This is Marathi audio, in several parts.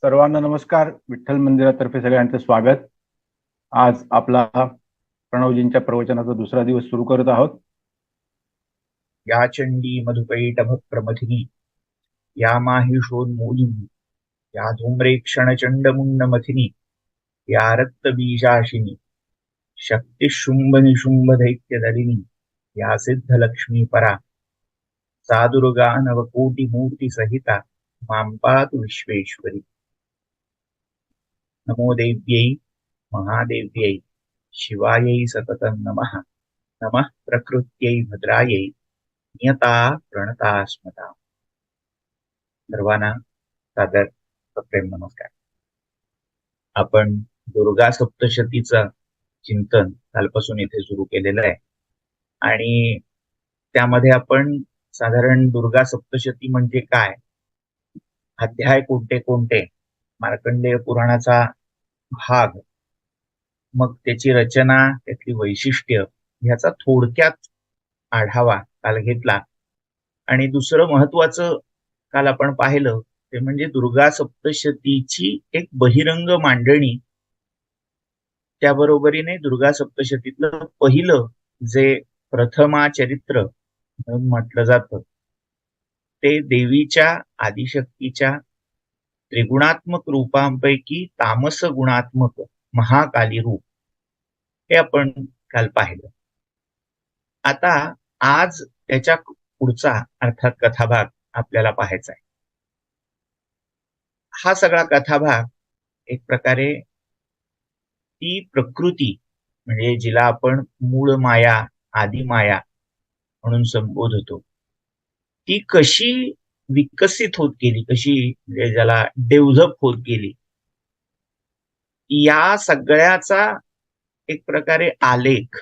सर्वांना नमस्कार. विठ्ठल मंदिरातर्फे सगळ्यांचं स्वागत. आज आपला प्रणवजींच्या प्रवचनाचा दुसरा दिवस सुरू करत आहोत. या चंडी मधुकैटभ प्रमथिनी या माहिषोन्मूलिनी या धूम्रेक्षण चंडमुंड मथिनी या रक्तबीजाशिनी शक्तिशुंभ निशुंभ दैत्यदलिनी या सिद्धलक्ष्मी परा सा दुर्गा नवकोटी मूर्ती सहिता मां पातु विश्वेश्वरी. नमो देव्यै महादेव्यै शिवायै सततं नमः. नमः प्रकृत्यै भद्रायै नियता प्रणता स्मता. सर्वांना सादर प्रेम नमस्कार. आपण दुर्गा सप्तशतीचं चिंतन कालपासून इथे सुरू केलेलं आहे आणि त्यामध्ये आपण साधारण दुर्गा सप्तशती म्हणजे काय, अध्याय कोणते कोणते, मार्कंडेय पुराणाचा भाग, मग त्याची रचना, त्यातली वैशिष्ट्य ह्याचा थोडक्यात आढावा काल घेतला. आणि दुसरं महत्वाचं काल आपण पाहिलं ते म्हणजे दुर्गा सप्तशतीची एक बहिरंग मांडणी, त्याबरोबरीने दुर्गा सप्तशतीतलं पहिलं जे प्रथमा चरित्र म्हणून म्हटलं जातं ते देवीच्या आदिशक्तीच्या त्रिगुणात्मक रूपांपैकी तामस गुणात्मक महाकाली रूप हे आपण काल पाहिलं. आता आज त्याच्या पुढचा अर्थात कथाभाग आपल्याला पाहायचा आहे. हा सगळा कथाभाग एक प्रकारे ती प्रकृती म्हणजे जिला आपण मूळ माया, आदी माया म्हणून संबोधतो, ती कशी विकसित होत गेली, कशी म्हणजे ज्याला डेव्हलप होत गेली, या सगळ्याचा एक प्रकारे आलेख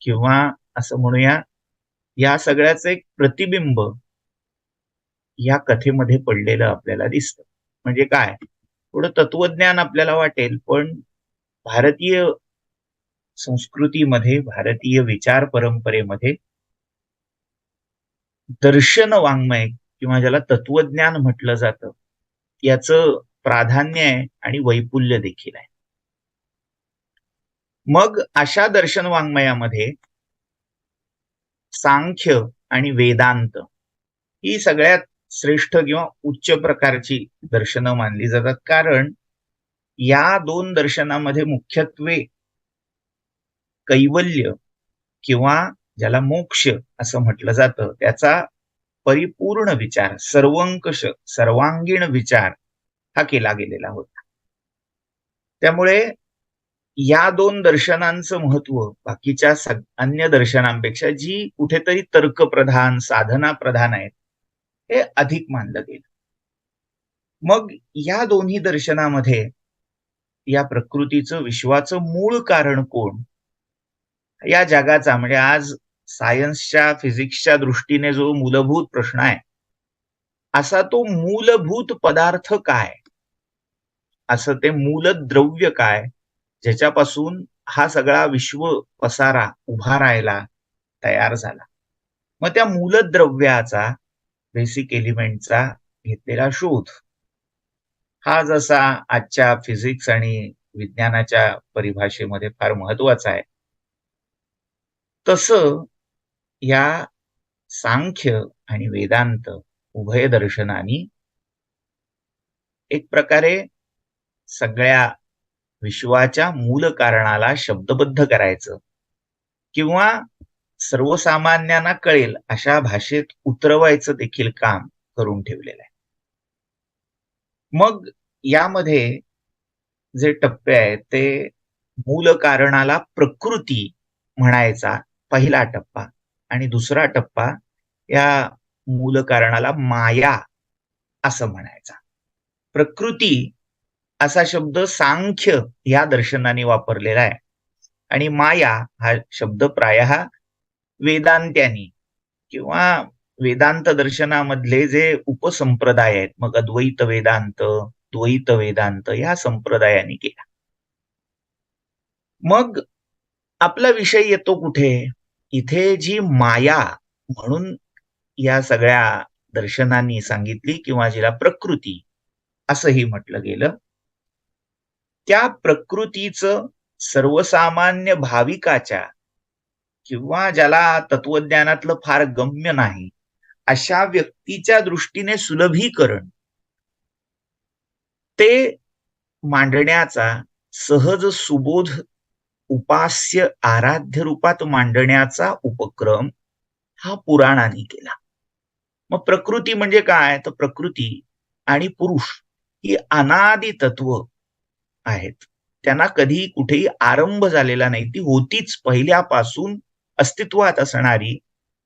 किंवा असं म्हणूया या सगळ्याचं एक प्रतिबिंब या कथेमध्ये पडलेलं आपल्याला दिसतं. म्हणजे काय, थोडं तत्वज्ञान आपल्याला वाटेल, पण भारतीय संस्कृतीमध्ये, भारतीय विचार परंपरेमध्ये दर्शन वाङ्मय किंवा ज्याला तत्वज्ञान म्हटलं जातं याचं प्राधान्य आहे आणि वैपुल्य देखील आहे. मग अशा दर्शन वाङ्मयामध्ये सांख्य आणि वेदांत ही सगळ्यात श्रेष्ठ किंवा उच्च प्रकारची दर्शनं मानली जातात. कारण या दोन दर्शनामध्ये मुख्यत्वे कैवल्य किंवा ज्याला मोक्ष असं म्हटलं जातं त्याचा परिपूर्ण विचार, सर्वंकष सर्वांगीण विचार हा केला गेलेला होता. त्यामुळे या दोन दर्शनांचं महत्व बाकीच्या अन्य दर्शनांपेक्षा जी कुठेतरी तर्कप्रधान, साधना प्रधान आहेत, हे अधिक मानलं गेलं. मग या दोन्ही दर्शनामध्ये या प्रकृतीचं, विश्वाचं मूळ कारण कोण, या जगाचा म्हणजे आज सायन्सच्या, फिजिक्सच्या दृष्टीने जो मूलभूत प्रश्न आहे, असा तो मूलभूत पदार्थ काय, असं ते मूलद्रव्य काय, ज्याच्यापासून हा सगळा विश्व पसारा उभा राहायला तयार झाला. मग त्या मूलद्रव्याचा, बेसिक एलिमेंटचा घेतलेला शोध हा जसा आजच्या फिजिक्स आणि विज्ञानाच्या परिभाषेमध्ये फार महत्वाचा आहे, तसं या सांख्य आणि वेदांत उभय दर्शनानी एक प्रकारे सगळ्या विश्वाच्या मूल कारणाला शब्दबद्ध करायचं किंवा सर्वसामान्यांना कळेल अशा भाषेत उतरवायचं देखील काम करून ठेवलेलं आहे. मग यामध्ये जे टप्पे आहेत ते मूल कारणाला प्रकृती म्हणायचा पहिला टप्पा, आणि दुसरा टप्पा या मूल कारणाला माया असं म्हणायचा. प्रकृती असा शब्द सांख्य या दर्शनाने वापरलेला आहे आणि माया हा शब्द प्रायः वेदांत्यांनी किंवा वेदांत दर्शनामधले जे उपसंप्रदाय आहेत, मग अद्वैत वेदांत, द्वैत वेदांत या संप्रदायाने केला. मग आपला विषय येतो कुठे, इथे जी माया म्हणून या सगळ्या दर्शनांनी सांगितली किंवा जिला प्रकृती असंही म्हटलं गेलं. त्या प्रकृतीचं सर्वसामान्य भाविकाच्या किंवा ज्याला तत्वज्ञानातलं फार गम्य नाही अशा व्यक्तीच्या दृष्टीने सुलभीकरण ते मांडण्याचा सहज सुबोध उपास्य आराध्य रूपात मांडण्याचा उपक्रम हा पुराणाने केला. मग प्रकृती म्हणजे काय? तर प्रकृती आणि पुरुष ही अनादि तत्व आहेत. त्यांना कधी कुठेही आरंभ झालेला नाही, ती होतीच पहिल्यापासून अस्तित्वात असणारी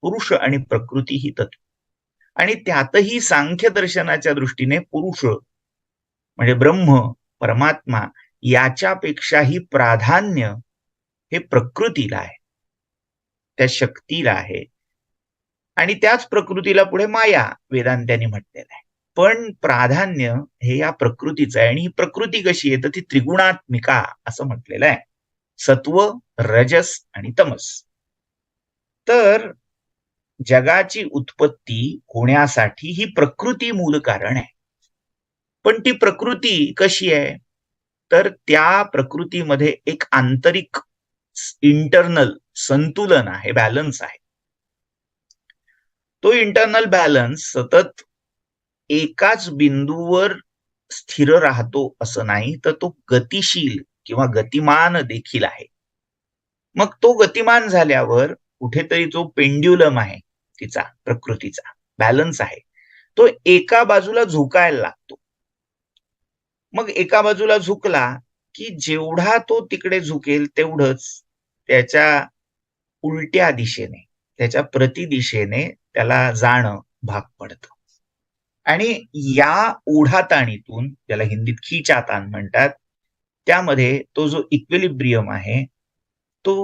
पुरुष आणि प्रकृती ही तत्व. आणि त्यातही सांख्य दर्शनाच्या दृष्टीने पुरुष म्हणजे ब्रह्म परमात्मा याच्यापेक्षाही प्राधान्य हे प्रकृतीला आहे, त्या शक्तीला आहे. आणि त्याच प्रकृतीला पुढे माया वेदांत्यांनी म्हटलेलं आहे. पण प्राधान्य हे या प्रकृतीचं आहे. आणि ही प्रकृती कशी आहे तर ती त्रिगुणात्मिका असं म्हटलेलं आहे, सत्व रजस आणि तमस. तर जगाची उत्पत्ती होण्यासाठी ही प्रकृती मूल कारण आहे. पण ती प्रकृती कशी आहे तर त्या प्रकृतीमध्ये एक आंतरिक इंटरनल संतुलन आहे, बॅलन्स आहे. तो इंटरनल बॅलन्स सतत एकाच बिंदूवर स्थिर राहतो असं नाही, तर तो गतिशील किंवा गतिमान देखील आहे. मग तो गतिमान झाल्यावर कुठेतरी जो पेंड्युलम आहे तिचा प्रकृतीचा बॅलन्स आहे तो एका बाजूला झुकायला लागतो. मग एका बाजूला झुकला की जेवढा तो तिकडे झुकेल तेवढंच त्याच्या उलट्या दिशेने त्याच्या प्रतिदिशेने त्याला जाणं भाग पडतं. आणि या ओढाताणीतून ज्याला हिंदीत खिचाताण म्हणतात त्यामध्ये तो जो इक्विलिब्रियम आहे तो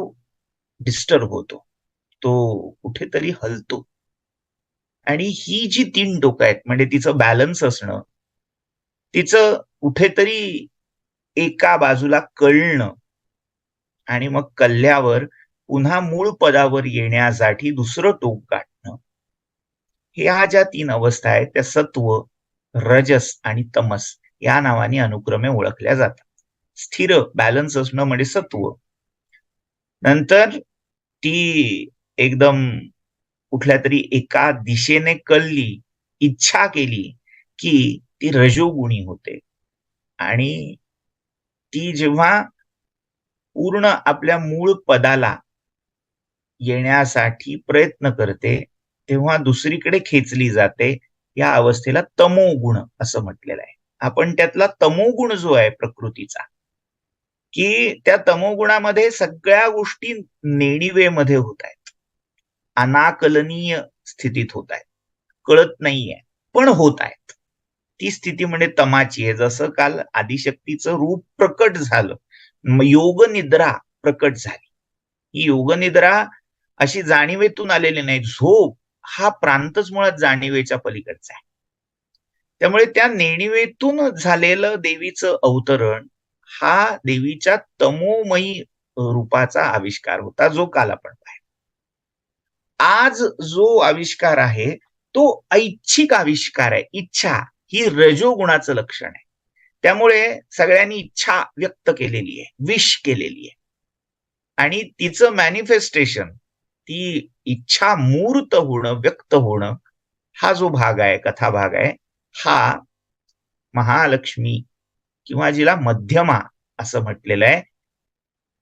डिस्टर्ब होतो, तो कुठेतरी हलतो. आणि ही जी 3 टोकं आहेत म्हणजे तिचं बॅलन्स असणं, तिचं कुठेतरी एका बाजूला कळणं आणि मग कळल्यावर पुन्हा मूळ पदावर येण्यासाठी दुसरं टोक गाठणं, ह्या ज्या 3 अवस्था आहेत त्या सत्व रजस आणि तमस या नावाने अनुक्रमे ओळखल्या जातात. स्थिर बॅलन्स असणं म्हणजे सत्व, नंतर ती एकदम कुठल्या तरी एका दिशेने कळली, इच्छा केली की ती रजोगुणी होते. आणि ती जेव्हा पूर्ण आपल्या मूळ पदाला येण्यासाठी प्रयत्न करते तेव्हा दुसरीकडे खेचली जाते, या अवस्थेला तमोगुण असं म्हटलेलं आहे. आपण त्यातला तमोगुण जो आहे प्रकृतीचा, की त्या तमोगुणामध्ये सगळ्या गोष्टी नेणिवेमध्ये होत आहेत, अनाकलनीय स्थितीत होत आहेत, कळत नाहीये पण होत आहेत. ती स्थिती म्हणजे तमाची आहे. जसं काल आदिशक्तीचं रूप प्रकट झालं, योग निद्रा प्रकट झाली. ही योग निद्रा अशी जाणीवेतून आलेली नाही, झोप हा प्रांतच मुळात जाणीवेच्या पलीकडचा आहे. त्यामुळे त्या नेणिवेतून झालेलं देवीचं अवतरण हा देवीच्या तमोमयी रूपाचा आविष्कार होता, जो काल आपण पाहिला. आज जो आविष्कार आहे तो ऐच्छिक आविष्कार आहे. इच्छा ही रजोगुणाचं लक्षण आहे. त्यामुळे सगळ्यांनी इच्छा व्यक्त केलेली आहे, विश केलेली आहे. आणि तिचं मॅनिफेस्टेशन, ती इच्छा मूर्त होणं, व्यक्त होणं, हा जो भाग आहे, कथा भाग आहे, हा महालक्ष्मी किंवा जिला मध्यमा असं म्हटलेलं आहे,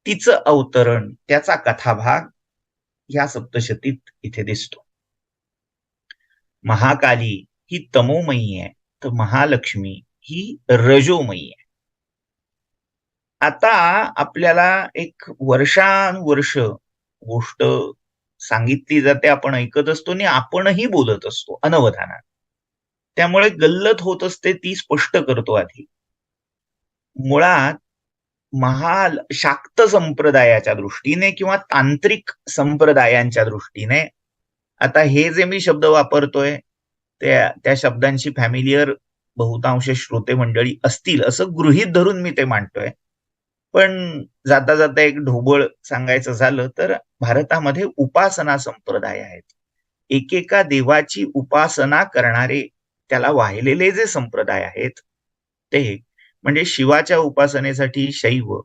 तिचं अवतरण, त्याचा कथाभाग या सप्तशतीत इथे दिसतो. महाकाली ही तमोमयी आहे, तर महालक्ष्मी ही रजोमयी आहे. आता आपल्याला एक वर्षानुवर्ष गोष्ट सांगितली जाते, आपण ऐकत असतो आणि आपणही बोलत असतो अनवधानात. त्यामुळे गल्लत होत असते ती स्पष्ट करतो आधी. मुळात शाक्त संप्रदायाच्या दृष्टीने किंवा तांत्रिक संप्रदायांच्या दृष्टीने, आता हे जे मी शब्द वापरतोय त्या शब्दांशी फॅमिलियर बहुतांश श्रोते मंडळी असतील असं गृहीत धरून मी ते मांडतोय. पण जाता जाता एक ढोबळ सांगायचं झालं तर भारतामध्ये उपासना संप्रदाय आहेत. एकेका देवाची उपासना करणारे त्याला वाहिलेले जे संप्रदाय आहेत ते म्हणजे शिवाच्या उपासनेसाठी शैव,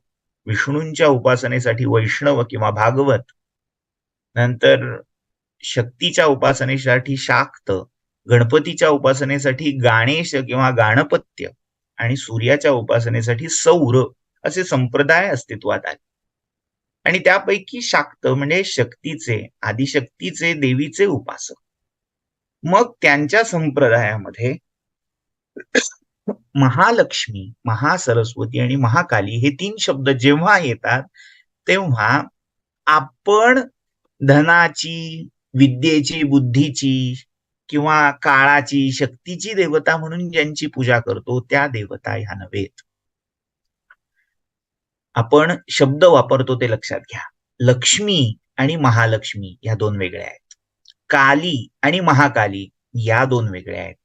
विष्णूंच्या उपासनेसाठी वैष्णव किंवा भागवत, नंतर शक्तीच्या उपासनेसाठी शाक्त, गणपतीच्या उपासनेसाठी गाणेश किंवा गाणपत्य आणि सूर्याच्या उपासनेसाठी सौर असे संप्रदाय अस्तित्वात आले. आणि त्यापैकी शाक्त म्हणजे शक्तीचे, आदिशक्तीचे, देवीचे उपासक. मग त्यांच्या संप्रदायामध्ये महालक्ष्मी, महासरस्वती आणि महाकाली हे 3 शब्द जेव्हा येतात तेव्हा आपण धनाची, विद्येची, बुद्धीची किंवा काळाची, शक्तीची देवता म्हणून ज्यांची पूजा करतो त्या देवता ह्या नव्हेत. आपण शब्द वापरतो ते लक्षात घ्या. लक्ष्मी आणि महालक्ष्मी या 2 वेगळ्या आहेत. काली आणि महाकाली या 2 वेगळ्या आहेत.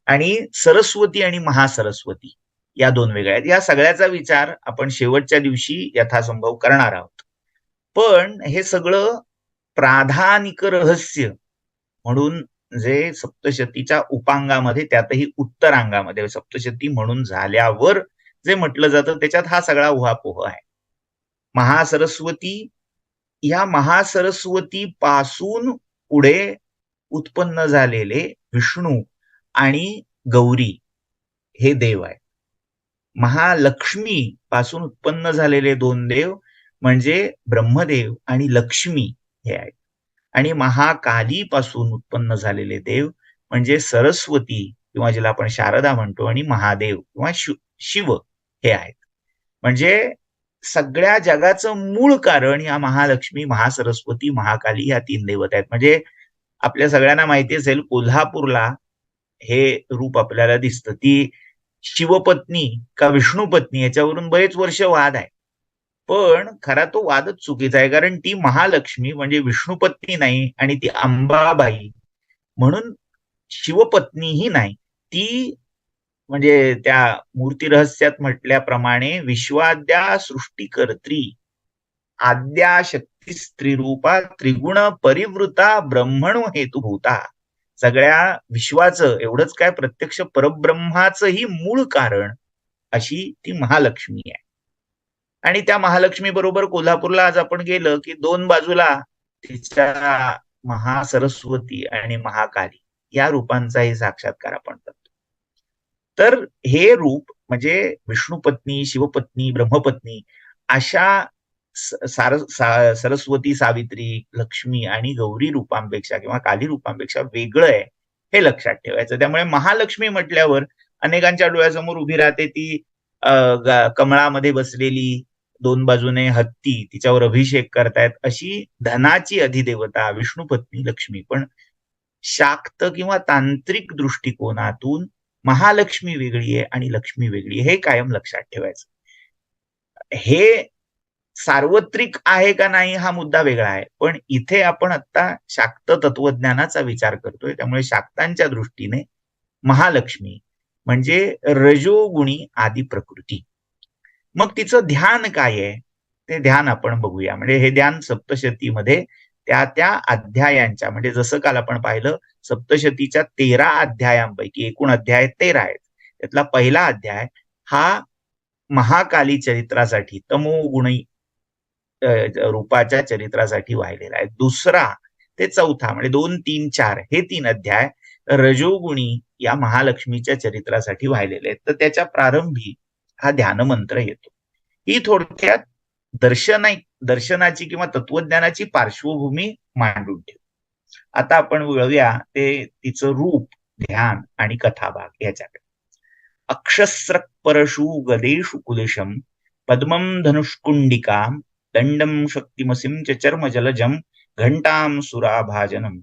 आणि सरस्वती आणि महासरस्वती या 2 वेगळ्या आहेत. या सगळ्याचा विचार आपण शेवटच्या दिवशी यथासंभव करणार आहोत. पण हे सगळं प्राधानिक रहस्य म्हणून जे सप्तशतीच्या उपांगामध्ये, त्यातही उत्तरांगामध्ये सप्तशती म्हणून झाल्यावर जे म्हटलं जातं त्याच्यात हा सगळा उहापोह आहे. महासरस्वती, या महासरस्वती पासून पुढे उत्पन्न झालेले विष्णू आणि गौरी हे देव आहेत. महालक्ष्मी पासून उत्पन्न झालेले 2 देव म्हणजे ब्रह्मदेव आणि लक्ष्मी हे आहेत. आणि महाकाली पासून उत्पन्न झालेले देव म्हणजे सरस्वती किंवा ज्याला आपण शारदा म्हणतो आणि महादेव किंवा शिव हे आहेत. म्हणजे सगळ्या जगाचं मूळ कारण या महालक्ष्मी, महासरस्वती, महाकाली या 3 देवता आहेत. म्हणजे आपल्या सगळ्यांना माहिती असेल कोल्हापूरला हे रूप आपल्याला दिसतं. ती शिवपत्नी का विष्णुपत्नी याच्यावरून बरेच वर्ष वाद आहे. पण खरा तो वादच चुकीचा आहे, कारण ती महालक्ष्मी म्हणजे विष्णुपत्नी नाही आणि ती अंबाबाई म्हणून शिवपत्नीही नाही. ती म्हणजे त्या मूर्ती रहस्यात म्हटल्याप्रमाणे विश्वाद्या सृष्टीकर्त्री आद्या शक्ती स्त्रीरूपा त्रिगुण परिवृता ब्रह्मणो हेतुभूता. सगळ्या विश्वाचं एवढंच काय प्रत्यक्ष परब्रह्माचंही मूळ कारण अशी ती महालक्ष्मी आहे. आणि त्या महालक्ष्मी बरोबर कोल्हापूरला आज आपण गेलं की 2 बाजूला तिच्या महासरस्वती आणि महाकाली या रूपांचाही साक्षात्कार आपण करतो. तर हे रूप म्हणजे विष्णुपत्नी, शिवपत्नी, ब्रह्मपत्नी अशा सरस्वती, सावित्री, लक्ष्मी आणि गौरी रूपांपेक्षा किंवा काली रूपांपेक्षा वेगळं आहे हे लक्षात ठेवायचं. त्यामुळे महालक्ष्मी म्हटल्यावर अनेकांच्या डोळ्यासमोर उभी राहते ती कमळामध्ये बसलेली, 2 बाजूने हत्ती, तिच्यावर अभिषेक करतायत अशी धनाची अधिदेवता विष्णुपत्नी लक्ष्मी. पण शाक्त किंवा तांत्रिक दृष्टिकोनातून महालक्ष्मी वेगळी आहे आणि लक्ष्मी वेगळी आहे हे कायम लक्षात ठेवायचं. हे सार्वत्रिक आहे का नाही हा मुद्दा वेगळा आहे, पण इथे आपण आता शाक्त तत्वज्ञानाचा विचार करतोय. त्यामुळे शाक्तांच्या दृष्टीने महालक्ष्मी म्हणजे रजोगुणी आदी प्रकृती. मग तिचं ध्यान काय आहे ते ध्यान आपण बघूया. म्हणजे हे ध्यान सप्तशतीमध्ये त्या अध्यायांच्या, म्हणजे जसं काल आपण पाहिलं सप्तशतीच्या 13 अध्यायांपैकी एकूण अध्याय 13 आहेत. त्यातला पहिला अध्याय हा महाकाली चरित्रासाठी, तमोगुणी रूपाच्या चरित्रासाठी वाहिलेला आहे. दुसरा ते चौथा म्हणजे 2, 3, 4 हे 3 अध्याय रजोगुणी या महालक्ष्मीच्या चरित्रासाठी वाहिलेले आहेत. तर त्याच्या प्रारंभी हा ध्यान मंत्र येतो. ही थोडक्यात दर्शनाची किंवा तत्वज्ञानाची पार्श्वभूमी मांडून ठेवू. आता आपण वळूया ते तिचं रूप, ध्यान आणि कथाभाग याच्याकडे. अक्षस्रक परशु गदेषु कुलिशम पद्मं धनुष्कुंडिकाम दंडम शक्तिमसिं च चर्म जलजम घंटाम सुराभाजनम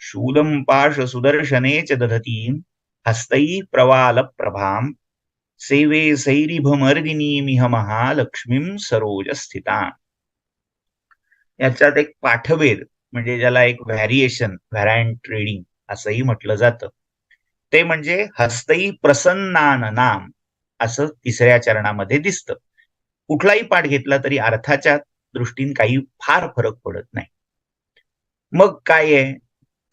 शूलं पाश सुदर्शने च दधतीं हस्तै प्रवाल प्रभाम सेवे सैरिभमर्दिनीमिह महालक्ष्मीं सरोज स्थिता. याच्यात एक पाठभेद म्हणजे ज्याला एक व्हॅरियंट रीडिंग असंही म्हटलं जातं, ते म्हणजे हस्तई प्रसन्नान नाम असं 3ऱ्या चरणामध्ये दिसतं. कुठलाही पाठ घेतला तरी अर्थाच्या दृष्टीने काही फार फरक पडत नाही. मग काय आहे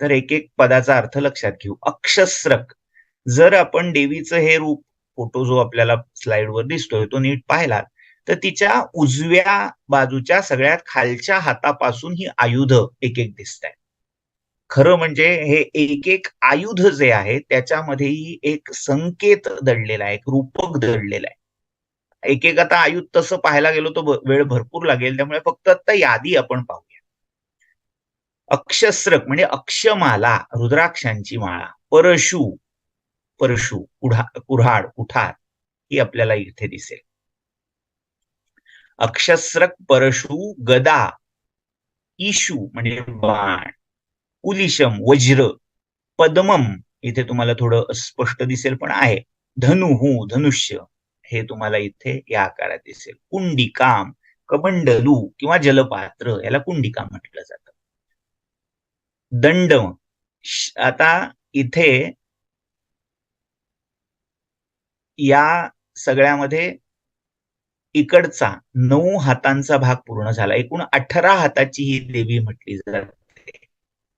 तर एक एक पदाचा अर्थ लक्षात घेऊ. अक्षस्रक, जर आपण देवीचं हे रूप फोटो जो आपल्याला स्लाइडवर दिसतोय तो नीट पाहिला तर तिच्या उजव्या बाजूच्या सगळ्यात खालच्या हातापासून ही आयुध एक एक दिसत आहेत. खरं म्हणजे हे एक एक आयुध जे आहे त्याच्यामध्येही एक संकेत दडलेला आहे, एक रूपक दडलेलं आहे. एक एक आता आयुध तसं पाहायला गेलो तर वेळ भरपूर लागेल, त्यामुळे फक्त आता यादी आपण पाहूया. अक्षस्रक म्हणजे अक्षमाला, रुद्राक्षांची माळा. परशु, परशु कुऱ्हाड, कुठार ही आपल्याला इथे दिसेल. अक्षस्रक, परशु, गदा, इशू म्हणजे बाण, कुलिशम वज्र, पद्मम इथे तुम्हाला थोडं स्पष्ट दिसेल पण आहे, धनुहू धनुष्य हे तुम्हाला इथे या आकारात दिसेल. कुंडिकाम, कमंडलू किंवा जलपात्र याला कुंडिका म्हटलं जातं. दंड, आता इथे या सगळ्यामध्ये इकडचा 9 हातांचा भाग पूर्ण झाला. एकूण 18 हाताची ही देवी म्हटली जाते.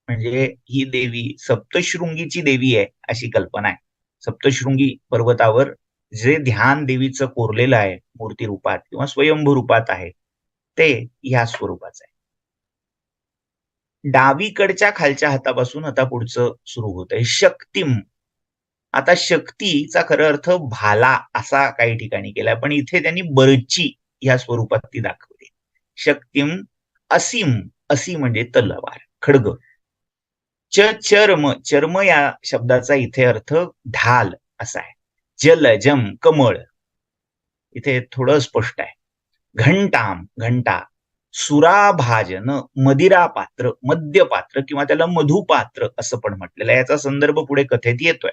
म्हणजे ही देवी सप्तशृंगीची देवी आहे अशी कल्पना आहे. सप्तशृंगी पर्वतावर जे ध्यान देवीचं कोरलेलं आहे मूर्ती रूपात किंवा स्वयंभू रूपात आहे ते ह्या स्वरूपाचं आहे. डावीकडच्या खालच्या हातापासून आता पुढचं सुरू होत आहे. शक्तिम, आता शक्तीचा खरा अर्थ भाला असा काही ठिकाणी केलाय, पण इथे त्यांनी बर्ची ह्या स्वरूपात ती दाखवली. शक्तिम, असीम, असी म्हणजे तलवार, खड्ग. चर्म, चर्म या शब्दाचा इथे अर्थ ढाल असा आहे. जलजम, कमळ, इथे थोडं स्पष्ट आहे. घंटाम, घंटा. सुराभाजन, मदिरा पात्र, मद्यपात्र किंवा त्याला मधुपात्र असं पण म्हटलेलं आहे. याचा संदर्भ पुढे कथेत येतोय.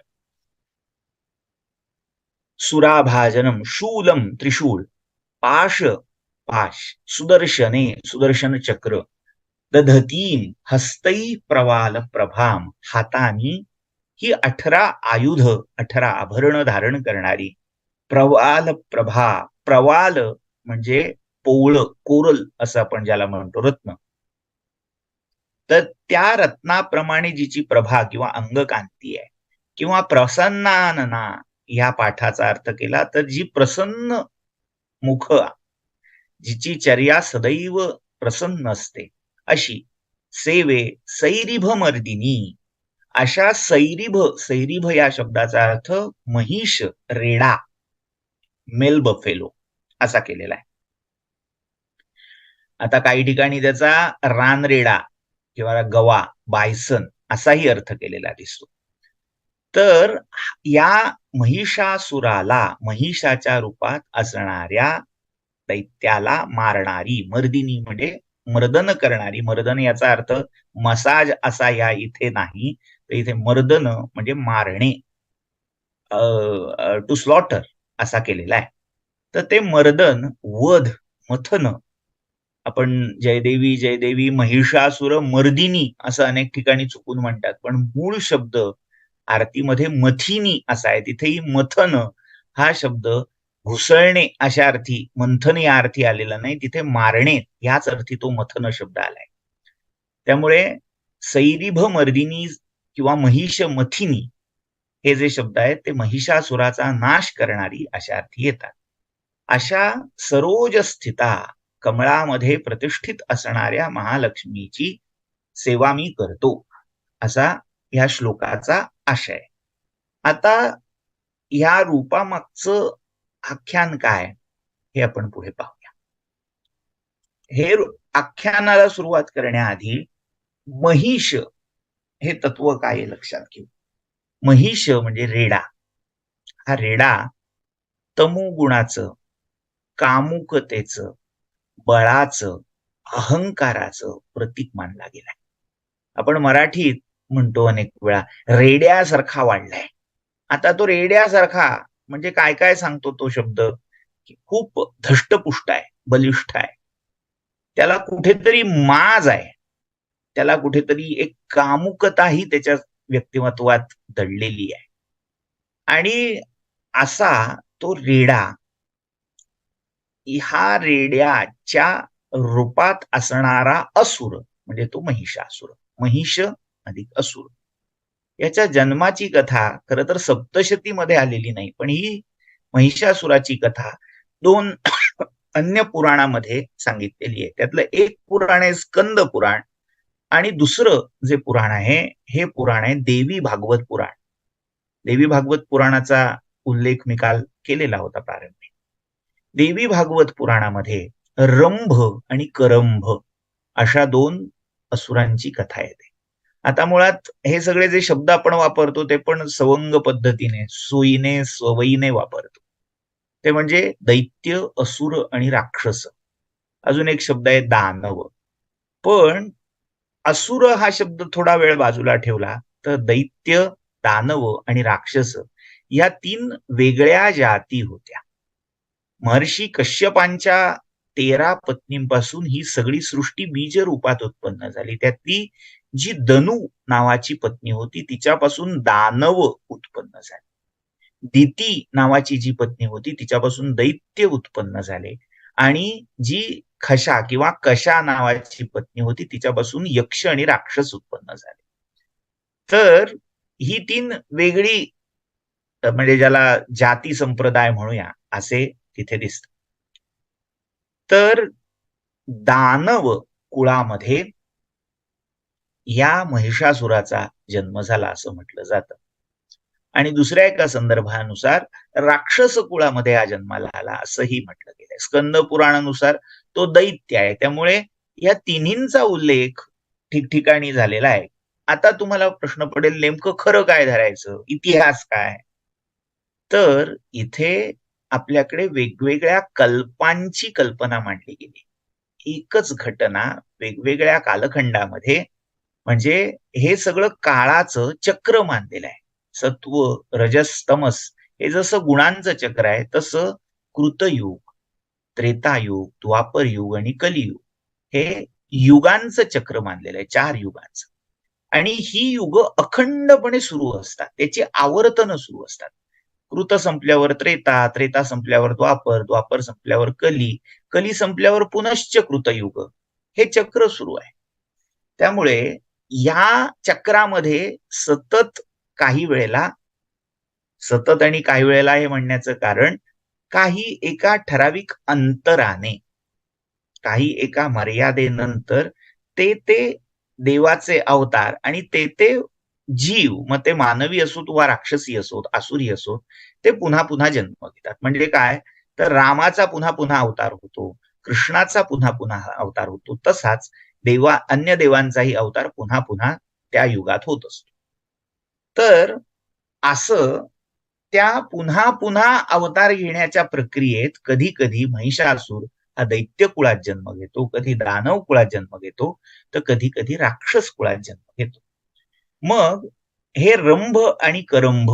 सुराभाजनम, शूलम, त्रिशूळ. पाश, पाश. सुदर्शने, सुदर्शन चक्र. दधतीम, हस्तई प्रवाल प्रभाम, हातानी ही 18 आयुध, 18 आभरण धारण करणारी. प्रवाल प्रभा, प्रवाल म्हणजे पोवळ, कोरल असं आपण ज्याला म्हणतो, रत्न. तर त्या रत्नाप्रमाणे जिची प्रभा किंवा अंगकांती आहे, किंवा प्रसन्नानना ह्या पाठाचा अर्थ केला तर जी प्रसन्न मुख, जिची चर्या सदैव प्रसन्न असते अशी. सेवे, सैरिभ मर्दिनी, अशा सैरिभ, सैरिभ या शब्दाचा अर्थ महिष, रेडा, मेल बफेलो असा केलेला आहे. आता काही ठिकाणी त्याचा रानरेडा किंवा गवा, बायसन असाही अर्थ केलेला दिसतो. तर या महिषासुराला, महिषाच्या रूपात असणाऱ्या दैत्याला मारणारी, मर्दिनी म्हणजे मर्दन करणारी. मर्दन याचा अर्थ मसाज असा या इथे नाही, तर इथे मर्दन म्हणजे मारणे, टू स्लॉटर असा केलेला आहे. तर ते मर्दन, वध, मथन. आपण जयदेवी जयदेवी महिषासुर मर्दिनी असं अनेक ठिकाणी चुकून म्हणतात, पण मूळ शब्द आरतीमध्ये मथिनी असा आहे. तिथेही मथन हा शब्द घुसळणे अशा अर्थी, मंथन या अर्थी आलेला नाही, तिथे मारणे याच अर्थी तो मथन शब्द आलाय. त्यामुळे सैरिभ मर्दिनी किंवा महिष मथिनी हे जे शब्द आहेत ते महिषासुराचा नाश करणारी अशा अर्थी येतात. अशा सरोज स्थिता, कमळामध्ये प्रतिष्ठित असणाऱ्या महालक्ष्मीची सेवा मी करतो असा ह्या श्लोकाचा आशय. आता ह्या रूपामागचं आख्यान काय हे आपण पुढे पाहूया. हे आख्यानाला सुरुवात करण्याआधी महिष हे तत्व काय लक्षात घेऊ. महिष म्हणजे रेडा. हा रेडा तमोगुणाचं, कामुकतेचं, बळाचं, अहंकाराचं प्रतीक मानला गेलाय. आपण मराठीत म्हणतो अनेक वेळा रेड्यासारखा वाढलाय. आता तो रेड्यासारखा म्हणजे काय काय सांगतो तो शब्द, की खूप धष्टपुष्ट आहे, बलिष्ठ आहे, त्याला कुठेतरी माज आहे, त्याला कुठेतरी एक कामुकताही त्याच्या व्यक्तिमत्वात दडलेली आहे. आणि असा तो रेडा, ह्या रेड्याच्या रूपात असणारा असुर म्हणजे तो महिषासुर. महिष अधिक असुर याच्या जन्माची कथा खरं तर सप्तशतीमध्ये आलेली नाही, पण ही महिषासुराची कथा 2 अन्य पुराणामध्ये सांगितलेली आहे. त्यातलं एक पुराण आहे स्कंद पुराण आणि दुसरं जे पुराण आहे हे पुराण आहे देवी भागवत पुराण. देवी भागवत पुराणाचा उल्लेख मी काल केलेला होता प्रारंभी. देवी भागवत पुराणामध्ये रंभ आणि करंभ अशा 2 असुरांची कथा येते. आता मुळात हे सगळे जे शब्द आपण वापरतो ते पण सवंग पद्धतीने, सोयीने, सवयीने वापरतो. ते म्हणजे दैत्य, असुर आणि राक्षस. अजून एक शब्द आहे दानव. पण असुर हा शब्द थोडा वेळ बाजूला ठेवला तर दैत्य, दानव आणि राक्षस या 3 वेगळ्या जाती होत्या. महर्षी कश्यपांच्या 13 पत्नींपासून ही सगळी सृष्टी बीज रूपात उत्पन्न झाली. त्यातली जी दनू नावाची पत्नी होती तिच्यापासून दानव उत्पन्न झाले. दिती नावाची जी पत्नी होती तिच्यापासून दैत्य उत्पन्न झाले आणि जी खशा किंवा कशा नावाची पत्नी होती तिच्यापासून यक्ष आणि राक्षस उत्पन्न झाले. तर ही 3 वेगळी म्हणजे ज्याला जाती संप्रदाय म्हणूया असे तिथे दिसत. तर दानव कुळामध्ये या महिषासुराचा जन्म झाला असं म्हटलं जातं. आणि दुसऱ्या एका संदर्भानुसार राक्षस कुळामध्ये हा जन्माला आला असंही म्हटलं गेलंय. स्कंद पुराणानुसार तो दैत्य आहे. त्यामुळे या तिन्हींचा उल्लेख ठिकठिकाणी झालेला आहे. आता तुम्हाला प्रश्न पडेल नेमकं खरं काय धरायचं, इतिहास काय? तर इथे आपल्याकडे वेगवेगळ्या कल्पांची कल्पना मांडली गेली. एकच घटना वेगवेगळ्या कालखंडामध्ये म्हणजे हे सगळं काळाचं चक्र मानलेलं आहे. सत्व, रजस, तमस हे जसं गुणांचं चक्र आहे तसं कृतयुग, त्रेतायुग, द्वापर युग आणि कलियुग हे युगांचं चक्र मानलेलं आहे, 4 युगांचं. आणि ही युग अखंडपणे सुरू असतात, त्याची आवर्तन सुरू असतात. कृत संपल्यावर त्रेता, त्रेता संपल्यावर द्वापर, द्वापर संपल्यावर कली, कली संपल्यावर पुनश्च कृतयुग हे चक्र सुरू आहे. त्यामुळे या चक्रामध्ये सतत काही वेळेला सतत आणि काही वेळेला हे म्हणण्याचं कारण काही एका ठराविक अंतराने काही एका मर्यादेनंतर ते देवाचे अवतार आणि ते जीव, मग ते मानवी असोत वा राक्षसी असोत, आसुरी असोत, ते पुन्हा पुन्हा जन्म घेतात. म्हणजे काय तर रामाचा पुन्हा पुन्हा अवतार होतो, कृष्णाचा पुन्हा पुन्हा अवतार होतो, तसाच अन्य देवांचाही अवतार पुन्हा पुन्हा त्या युगात होत असतो. तर असं त्या पुन्हा पुन्हा अवतार घेण्याच्या प्रक्रियेत कधी कधी महिषासुर हा दैत्य कुळात जन्म घेतो, कधी दानव कुळात जन्म घेतो, तर कधी कधी राक्षस कुळात जन्म घेतो. मग हे रंभ आणि करंभ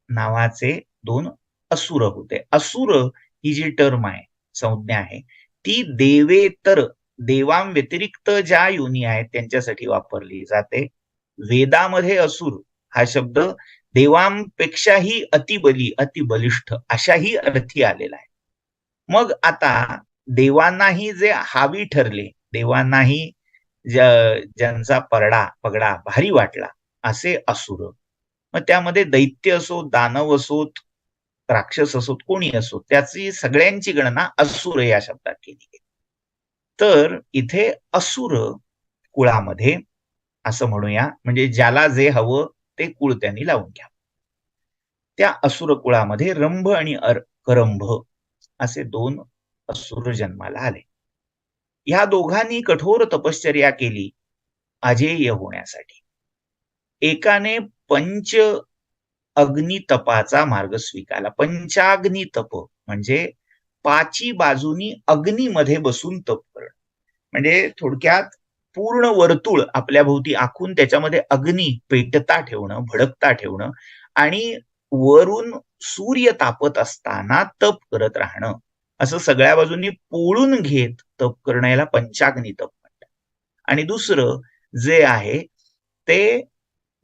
नावाचे 2 असुर होते. असुर ही जी टर्म आहे, संज्ञा आहे, ती देवेतर देवांव्यतिरिक्त ज्या योनी आहेत त्यांच्यासाठी वापरली जाते. वेदामध्ये असुर हा शब्द देवांपेक्षाही अतिबली, अतिबलिष्ठ अशाही अर्थी आलेला आहे. मग आता देवांनाही जे हावी ठरले, देवांनाही ज्यांचा पगडा भारी वाटला असे असुर, मग त्यामध्ये दैत्य असोत, दानव असोत, राक्षस असोत, कोणी असोत, त्याची सगळ्यांची गणना असुर या शब्दात केली गेली. तर इथे असुर कुळामध्ये असं म्हणूया, म्हणजे ज्याला जे हवं ते कुळ त्यांनी लावून घ्या. त्या असुर कुळामध्ये रंभ आणि करंभ असे 2 असुर जन्माला आले. ह्या दोघांनी कठोर तपश्चर्या केली अजेय होण्यासाठी. एकाने पंच अग्नितपाचा मार्ग स्वीकारला. पंचाग्नी तप म्हणजे 5 बाजूनी अग्नीमध्ये बसून तप करणं. म्हणजे थोडक्यात पूर्ण वर्तुळ आपल्या भोवती आखून त्याच्यामध्ये अग्नी पेटता ठेवणं, भडकता ठेवणं आणि वरून सूर्य तापत असताना तप करत राहणं, असं सगळ्या बाजूंनी पोळून घेत तप करणं याला पंचाग्नी तप म्हणतात. आणि दुसरं जे आहे ते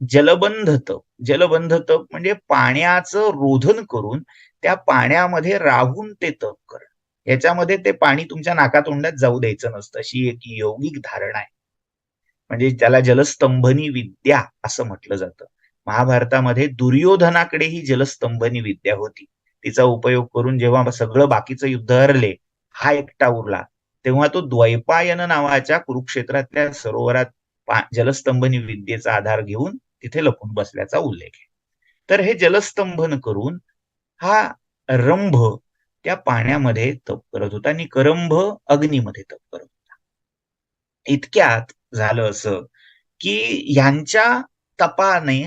जलबंध तप. जलबंध तप म्हणजे पाण्याचं रोधन करून त्या पाण्यामध्ये राहून ते तप करणं. याच्यामध्ये ते पाणी तुमच्या नाकातोंडात जाऊ द्यायचं नसतं, अशी एक यौगिक धारणा आहे. म्हणजे त्याला जलस्तंभनी विद्या असं म्हटलं जातं. महाभारतामध्ये दुर्योधनाकडे ही जलस्तंभनी विद्या होती. शक्तीचा उपयोग करून जेव्हा सगळं बाकीचं युद्ध हरले, हा एकटा उरला, तेव्हा तो द्वैपायन नावाच्या कुरुक्षेत्रातल्या सरोवरात जलस्तंभनी विद्येचा आधार घेऊन तिथे लपून बसल्याचा उल्लेख आहे. तर हे जलस्तंभन करून हा रंभ त्या पाण्यामध्ये तप करत होता आणि करंभ अग्नीमध्ये तप करत होता. इतक्यात झालं असं की यांच्या तपाने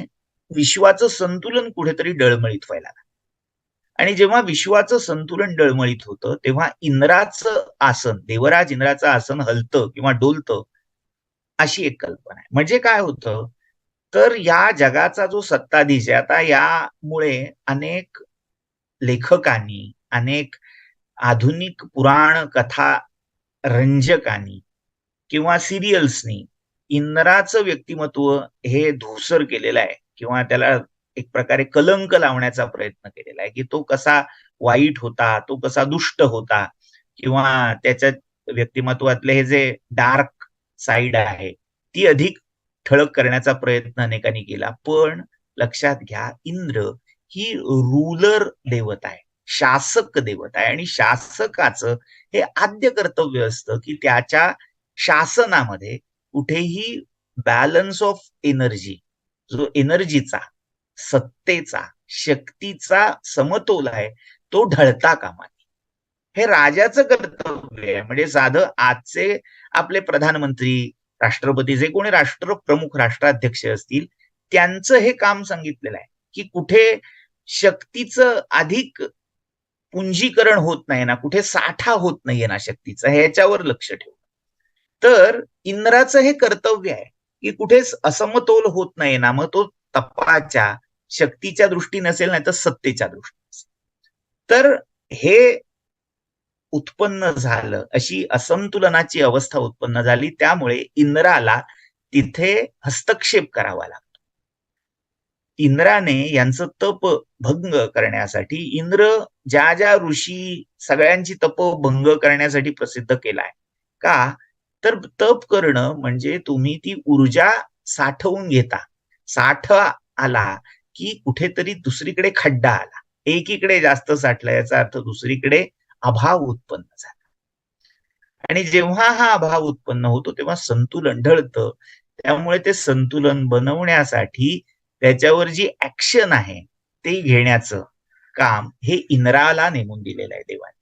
विश्वाचं संतुलन कुठेतरी डळमळीत व्हायला लागलं. आणि जेव्हा विश्वाचं संतुलन डळमळीत होतं तेव्हा इंद्राचं आसन, देवराज इंद्राचं आसन हलतं किंवा डोलतं, अशी एक कल्पना आहे. म्हणजे काय होतं, तर या जगाचा जो सत्ताधीश आहे, आता यामुळे अनेक लेखकांनी, अनेक आधुनिक पुराण कथा रंजकांनी किंवा सिरियल्सनी इंद्राचं व्यक्तिमत्व हे धूसर केलेलं आहे किंवा त्याला एक प्रकारे कलंक लावण्याचा प्रयत्न केलेला आहे की तो कसा वाईट होता, तो कसा दुष्ट होता, किंवा त्याच्या व्यक्तिमत्वातले हे जे डार्क साईड आहे ती अधिक ठळक करण्याचा प्रयत्न अनेकांनी केला. पण लक्षात घ्या, इंद्र ही रूलर देवता आहे, शासक देवता आहे, आणि शासकाचं हे आद्य कर्तव्य असतं की त्याच्या शासनामध्ये कुठेही बॅलन्स ऑफ एनर्जी, जो एनर्जीचा, सत्तेचा, शक्तीचा समतोल आहे तो ढळता कामा नये. हे राजाचं कर्तव्य आहे. म्हणजे साधं आजचे आपले प्रधानमंत्री, राष्ट्रपती, जे कोणी राष्ट्रप्रमुख, राष्ट्राध्यक्ष असतील, त्यांचं हे काम सांगितलेलं आहे की कुठे शक्तीचं अधिक पुंजीकरण होत नाही ना, कुठे साठा होत नाहीये ना शक्तीचा, ह्याच्यावर लक्ष ठेव. तर इंद्राचं हे कर्तव्य आहे की कुठे असमतोल होत नाही ना, मग तो तपाच्या, शक्तीच्या दृष्टी नसेल, नाही तर सत्तेच्या दृष्टी. तर हे उत्पन्न झालं, अशी असंतुलनाची अवस्था उत्पन्न झाली. त्यामुळे इंद्राला तिथे हस्तक्षेप करावा लागतो. इंद्राने यांचं तप भंग करण्यासाठी, इंद्र ज्या ज्या ऋषी सगळ्यांची तप भंग करण्यासाठी प्रसिद्ध केलाय का, तर तप करणं म्हणजे तुम्ही ती ऊर्जा साठवून घेता. साठा आला की कुठेतरी दुसरीकडे खड्डा आला, एकीकडे जास्त साठला, याचा अर्थ दुसरीकडे अभाव उत्पन्न झाला. आणि जेव्हा हा अभाव उत्पन्न होतो तेव्हा संतुलन ढळतं. त्यामुळे ते संतुलन बनवण्यासाठी त्याच्यावर जी ऍक्शन आहे ते घेण्याचं काम हे इंद्राला नेमून दिलेलं आहे देवाने.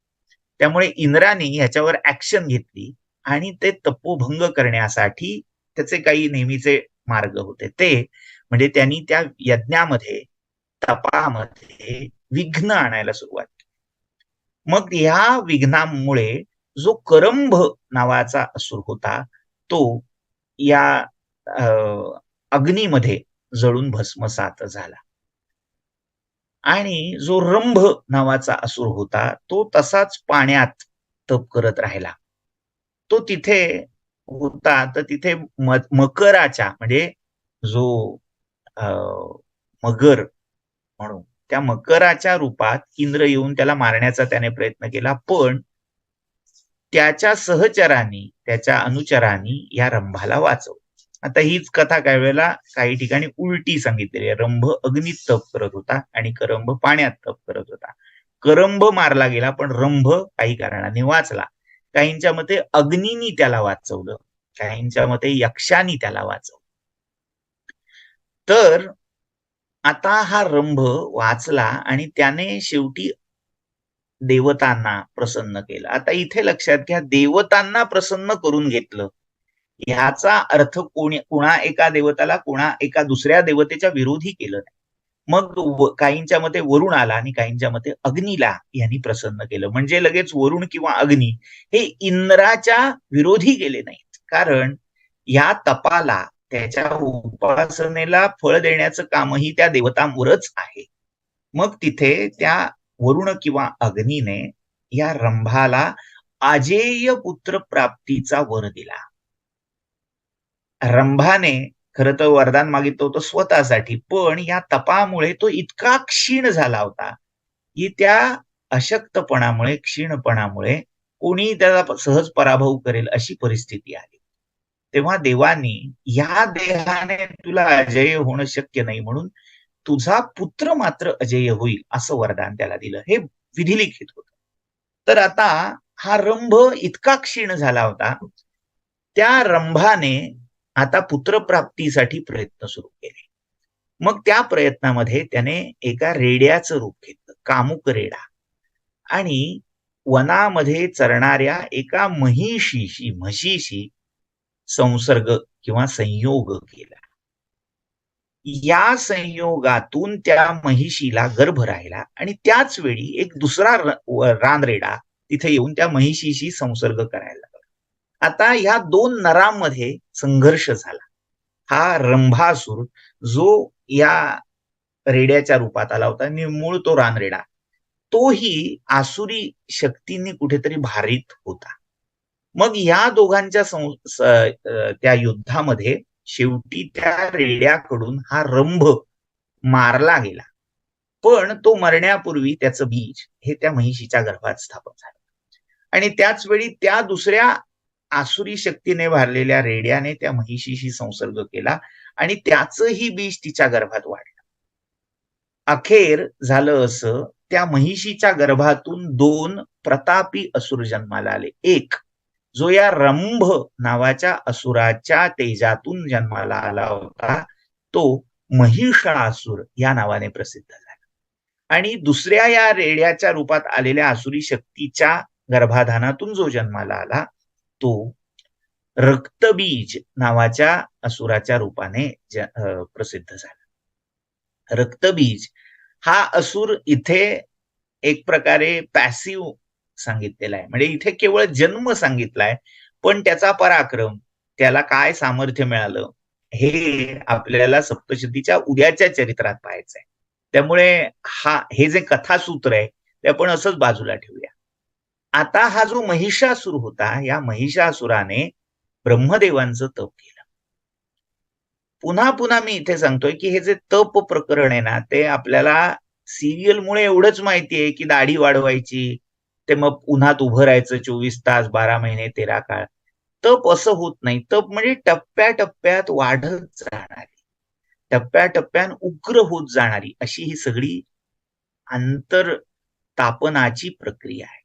त्यामुळे इंद्राने ह्याच्यावर ऍक्शन घेतली आणि ते तपोभंग करण्यासाठी त्याचे काही नेहमीचे मार्ग होते. ते म्हणजे त्यांनी त्या यज्ञामध्ये, तपामध्ये विघ्न आणायला सुरुवात केली. मग ह्या विघ्नामुळे जो करंभ नावाचा असुर होता तो या अग्नीमध्ये जळून भस्मसात झाला, आणि जो रंभ नावाचा असुर होता तो तसाच पाण्यात तप करत राहिला. तो तिथे होता तर तिथे मकराच्या, म्हणजे जो मगर म्हणून, त्या मकराच्या रूपात इंद्र येऊन त्याला मारण्याचा त्याने प्रयत्न केला. पण त्याच्या सहचरांनी, त्याच्या अनुचरांनी या रंभाला वाचवलं. आता हीच कथा काही वेळेला काही ठिकाणी उलटी सांगितलेली आहे. रंभ अग्नीत तप करत होता आणि करंभ पाण्यात तप करत होता. करंभ मारला गेला पण रंभ काही कारणाने वाचला. काहींच्या मते अग्नीनी त्याला वाचवलं, काहींच्या मते यक्षानी त्याला वाचवलं. तर आता हा रंभ वाचला आणि त्याने शेवटी देवतांना प्रसन्न केलं. आता इथे लक्षात घ्या, देवतांना प्रसन्न करून घेतलं ह्याचा अर्थ कोणा एका देवताला कोणा एका दुसऱ्या देवतेच्या विरोधी केलं नाही. मग काहींच्या मते वरुण आला आणि काहींच्या मते अग्नीला यांनी प्रसन्न केलं. म्हणजे लगेच वरुण किंवा अग्नी हे इंद्राच्या विरोधी गेले नाहीत, कारण या तपाला, त्याच्या उपासनेला फळ देण्याचं कामही त्या देवतांवरच आहे. मग तिथे त्या वरुण किंवा अग्नीने या रंभाला अजेय पुत्र प्राप्तीचा वर दिला. रंभाने खरं तर वरदान मागितलं होतं स्वतःसाठी, पण या तपामुळे तो इतका क्षीण झाला होता की त्या अशक्तपणामुळे, क्षीणपणामुळे कोणी त्याला सहज पराभव करेल अशी परिस्थिती आली. तेव्हा देवानी या देहाने तुला अजय होणं शक्य नाही म्हणून तुझा पुत्र मात्र अजेय होईल असं वरदान त्याला दिलं. हे विधिलिखित होतं. तर आता हा रंभ इतका क्षीण झाला होता, त्या रंभाने आता पुत्रप्राप्तीसाठी प्रयत्न सुरू केले. मग त्या प्रयत्नामध्ये त्याने एका रेड्याचं रूप घेतलं, कामुक रेडा, आणि वनामध्ये चरणाऱ्या एका म्हशीशी संसर्ग किंवा संयोग केला. या संयोगातून त्या महिषीला गर्भ राहिला आणि त्याच वेळी एक दुसरा रानरेडा तिथे येऊन त्या महिषीशी संसर्ग करायला लागला. आता ह्या दोन नरांमध्ये संघर्ष झाला. हा रंभासूर जो या रेड्याच्या रूपात आला होता आणि मूळ तो रानरेडा, तोही आसुरी शक्तींनी कुठेतरी भारित होता. मग या दोघांच्या त्या युद्धामध्ये शेवटी त्या रेड्याकडून हा रंभ मारला गेला, पण तो मरण्यापूर्वी त्याचं बीज हे त्या महिषीच्या गर्भात स्थापन झालं. आणि त्याच वेळी त्या दुसऱ्या आसुरी शक्तीने भारलेल्या रेड्याने त्या महिषीशी संसर्ग केला आणि त्याचंही बीज तिच्या गर्भात वाढलं. अखेर झालं असं, त्या महिषीच्या गर्भातून दोन प्रतापी असुर जन्माला आले. एक जो या रंभ नावाच्या असुराच्या तेजातून जन्माला आला होता, तो महिषासुर या नावाने प्रसिद्ध झाला. आणि दुसऱ्या या रेड्याच्या रूपात आलेल्या आसुरी शक्तीच्या गर्भाधानातून जो जन्माला आला, तो रक्तबीज नावाच्या असुराच्या रूपाने प्रसिद्ध झाला. रक्तबीज हा असुर इथे एक प्रकारे पॅसिव्ह सांगितलेला आहे, म्हणजे इथे केवळ जन्म सांगितलाय, पण त्याचा पराक्रम, त्याला काय सामर्थ्य मिळालं, हे आपल्याला सप्तशतीच्या उद्याच्या चरित्रात पाहायचंय. त्यामुळे हे जे कथासूत्र आहे ते आपण असंच बाजूला ठेवूया. आता हा जो महिषासूर होता, या महिषासुराने ब्रह्मदेवांचं तप केलं. पुन्हा पुन्हा मी इथे सांगतोय की हे जे तप प्रकरण आहे ना, ते आपल्याला सिरियलमुळे एवढंच माहिती आहे की दाढी वाढवायची, ते मग उन्हात उभं राहायचं 24 तास, 12 महिने, 13 काळ. तप असं होत नाही. तप म्हणजे टप्प्याटप्प्यात वाढत जाणारी, टप्प्याटप्प्यात उग्र होत जाणारी अशी ही सगळी आंतरतापनाची प्रक्रिया आहे.